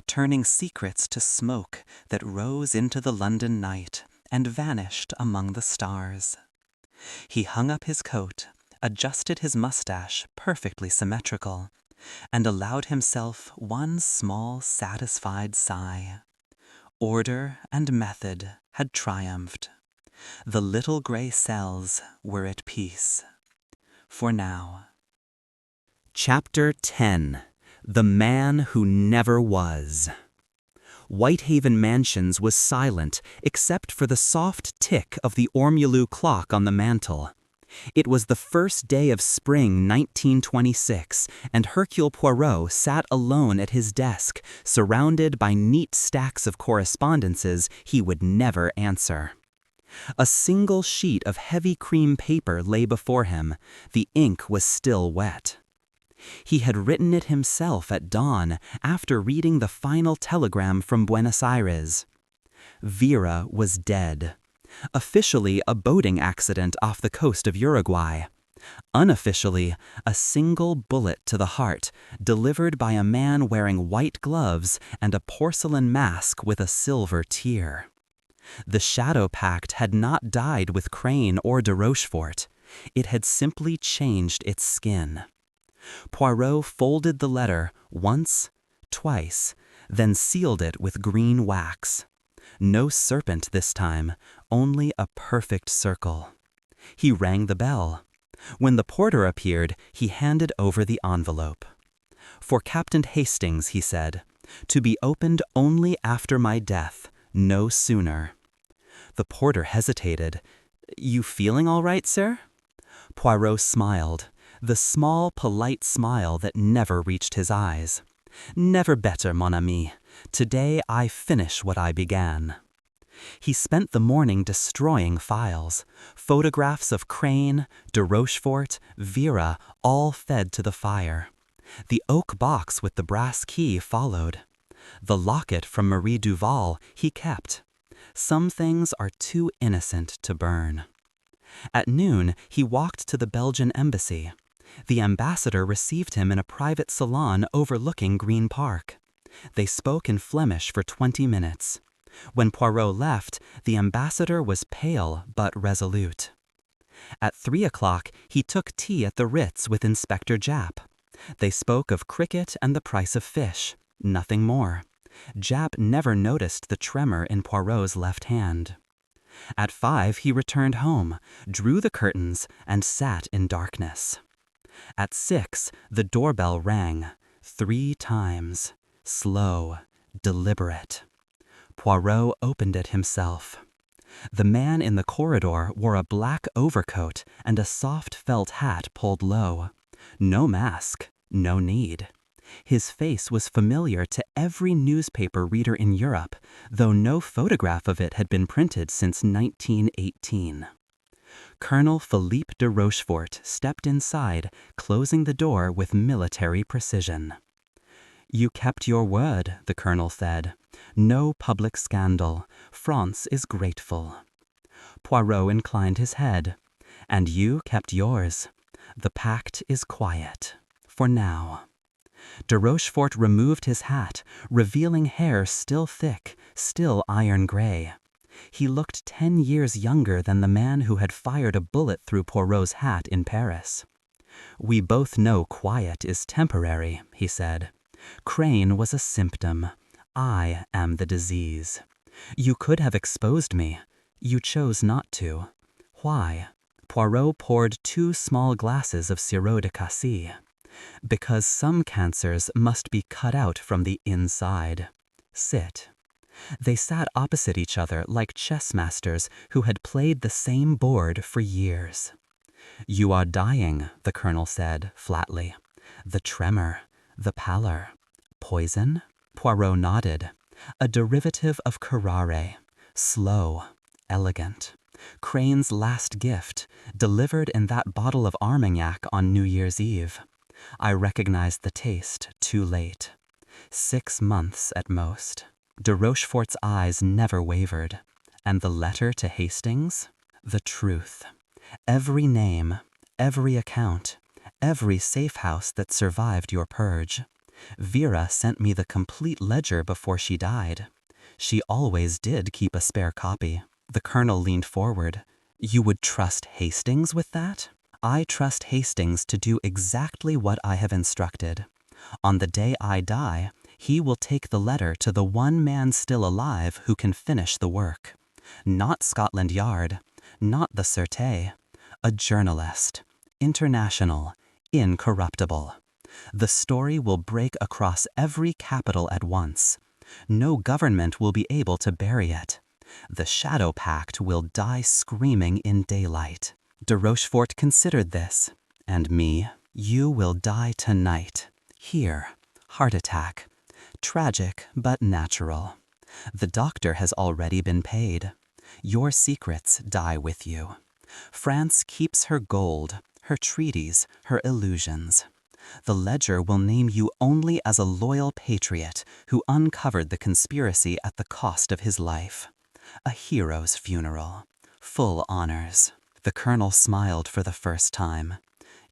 turning secrets to smoke that rose into the London night and vanished among the stars. He hung up his coat, adjusted his mustache perfectly symmetrical, and allowed himself one small satisfied sigh. Order and method had triumphed. The little gray cells were at peace. For now. Chapter 10. The Man Who Never Was. Whitehaven Mansions was silent except for the soft tick of the ormolu clock on the mantel. It was the first day of spring 1926, and Hercule Poirot sat alone at his desk, surrounded by neat stacks of correspondences he would never answer. A single sheet of heavy cream paper lay before him. The ink was still wet. He had written it himself at dawn after reading the final telegram from Buenos Aires. Vera was dead. Officially a boating accident off the coast of Uruguay. Unofficially, a single bullet to the heart, delivered by a man wearing white gloves and a porcelain mask with a silver tear. The Shadow Pact had not died with Crane or de Rochefort. It had simply changed its skin. Poirot folded the letter once, twice, then sealed it with green wax. No serpent this time, only a perfect circle. He rang the bell. When the porter appeared, he handed over the envelope. "For Captain Hastings," he said, "to be opened only after my death, no sooner." The porter hesitated. "You feeling all right, sir?" Poirot smiled, the small, polite smile that never reached his eyes. "Never better, mon ami. Today I finish what I began." He spent the morning destroying files. Photographs of Crane, de Rochefort, Vera, all fed to the fire. The oak box with the brass key followed. The locket from Marie Duval he kept. Some things are too innocent to burn. At noon, he walked to the Belgian embassy. The ambassador received him in a private salon overlooking Green Park. They spoke in Flemish for 20 minutes. When Poirot left, the ambassador was pale but resolute. At 3 o'clock, he took tea at the Ritz with Inspector Japp. They spoke of cricket and the price of fish, nothing more. Japp never noticed the tremor in Poirot's left hand. At 5, he returned home, drew the curtains, and sat in darkness. At 6, the doorbell rang, 3 times, slow, deliberate. Poirot opened it himself. The man in the corridor wore a black overcoat and a soft felt hat pulled low. No mask, no need. His face was familiar to every newspaper reader in Europe, though no photograph of it had been printed since 1918. Colonel Philippe de Rochefort stepped inside, closing the door with military precision. "You kept your word," the colonel said. "No public scandal. France is grateful." Poirot inclined his head. "And you kept yours. The pact is quiet. For now." De Rochefort removed his hat, revealing hair still thick, still iron gray. He looked 10 years younger than the man who had fired a bullet through Poirot's hat in Paris. "We both know quiet is temporary," he said. "Crane was a symptom. I am the disease. You could have exposed me. You chose not to. Why?" Poirot poured 2 small glasses of Sirop de Cassis. "Because some cancers must be cut out from the inside. Sit." They sat opposite each other like chess masters who had played the same board for years. "You are dying," the colonel said flatly. "The tremor, the pallor. Poison? Poirot nodded. A derivative of curare, slow, elegant. Crane's last gift, delivered in that bottle of Armagnac on New Year's Eve. I recognized the taste too late. 6 months at most. De Rochefort's eyes never wavered. And the letter to Hastings? The truth. Every name, every account, every safe house that survived your purge. Vera sent me the complete ledger before she died. She always did keep a spare copy. The colonel leaned forward. You would trust Hastings with that? I trust Hastings to do exactly what I have instructed. On the day I die, he will take the letter to the one man still alive who can finish the work. Not Scotland Yard, not the Sûreté. A journalist. International. Incorruptible. The story will break across every capital at once. No government will be able to bury it. The Shadow Pact will die screaming in daylight. De Rochefort considered this. And me. You will die tonight. Here. Heart attack. Tragic, but natural. The doctor has already been paid. Your secrets die with you. France keeps her gold, her treaties, her illusions. The ledger will name you only as a loyal patriot who uncovered the conspiracy at the cost of his life. A hero's funeral. Full honors. The colonel smiled for the first time.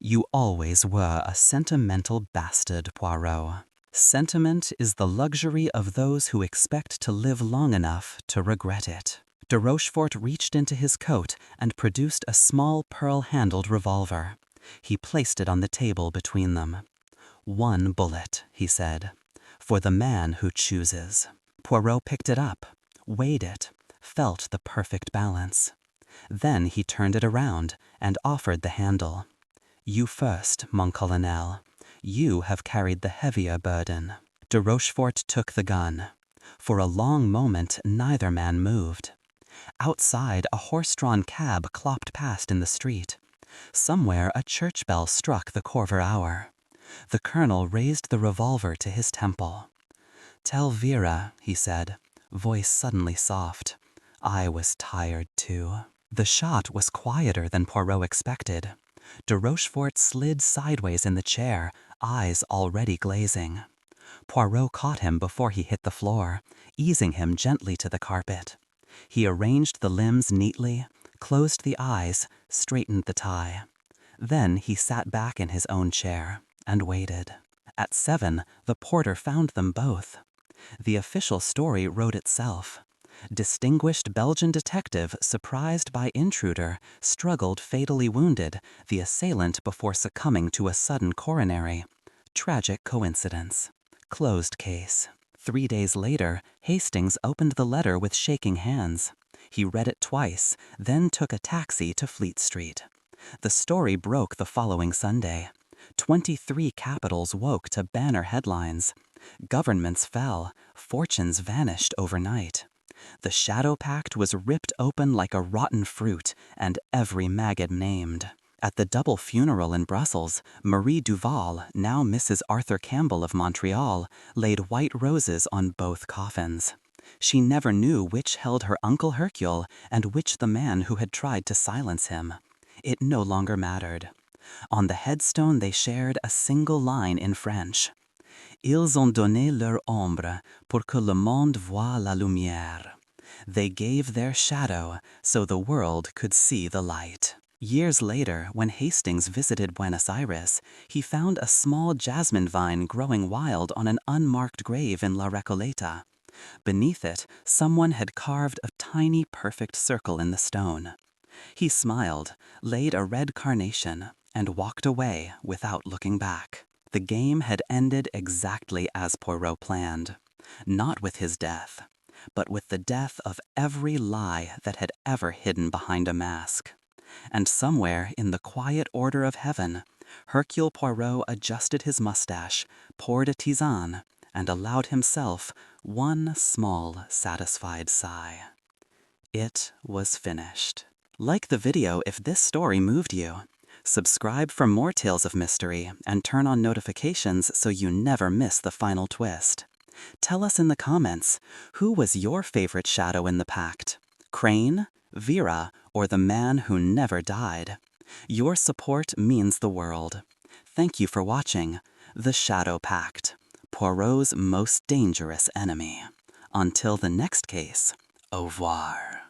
You always were a sentimental bastard, Poirot. Sentiment is the luxury of those who expect to live long enough to regret it. De Rochefort reached into his coat and produced a small pearl-handled revolver. He placed it on the table between them. 1 bullet, he said, for the man who chooses. Poirot picked it up, weighed it, felt the perfect balance. Then he turned it around and offered the handle. You first, mon colonel. You have carried the heavier burden. De Rochefort took the gun. For a long moment, neither man moved. Outside, a horse-drawn cab clopped past in the street. Somewhere, a church bell struck the quarter hour. The colonel raised the revolver to his temple. Tell Vera, he said, voice suddenly soft. I was tired too. The shot was quieter than Poirot expected. De Rochefort slid sideways in the chair, eyes already glazing. Poirot caught him before he hit the floor, easing him gently to the carpet. He arranged the limbs neatly, closed the eyes, straightened the tie. Then he sat back in his own chair and waited. At 7, the porter found them both. The official story wrote itself. Distinguished Belgian detective surprised by intruder, struggled fatally wounded, the assailant before succumbing to a sudden coronary. Tragic coincidence. Closed case. 3 days later, Hastings opened the letter with shaking hands. He read it twice, then took a taxi to Fleet Street. The story broke the following Sunday. 23 capitals woke to banner headlines. Governments fell, fortunes vanished overnight. The Shadow Pact was ripped open like a rotten fruit, and every maggot named. At the double funeral in Brussels, Marie Duval, now Mrs. Arthur Campbell of Montreal, laid white roses on both coffins. She never knew which held her Uncle Hercule and which the man who had tried to silence him. It no longer mattered. On the headstone they shared a single line in French. Ils ont donné leur ombre pour que le monde voie la lumière. They gave their shadow so the world could see the light. Years later, when Hastings visited Buenos Aires, he found a small jasmine vine growing wild on an unmarked grave in La Recoleta. Beneath it, someone had carved a tiny perfect circle in the stone. He smiled, laid a red carnation, and walked away without looking back. The game had ended exactly as Poirot planned. Not with his death, but with the death of every lie that had ever hidden behind a mask. And somewhere in the quiet order of heaven, Hercule Poirot adjusted his mustache, poured a tisane, and allowed himself one small, satisfied sigh. It was finished. Like the video if this story moved you. Subscribe for more tales of mystery and turn on notifications so you never miss the final twist. Tell us in the comments, who was your favorite shadow in the Pact? Crane, Vera, or the man who never died? Your support means the world. Thank you for watching The Shadow Pact, Poirot's most dangerous enemy. Until the next case, au revoir.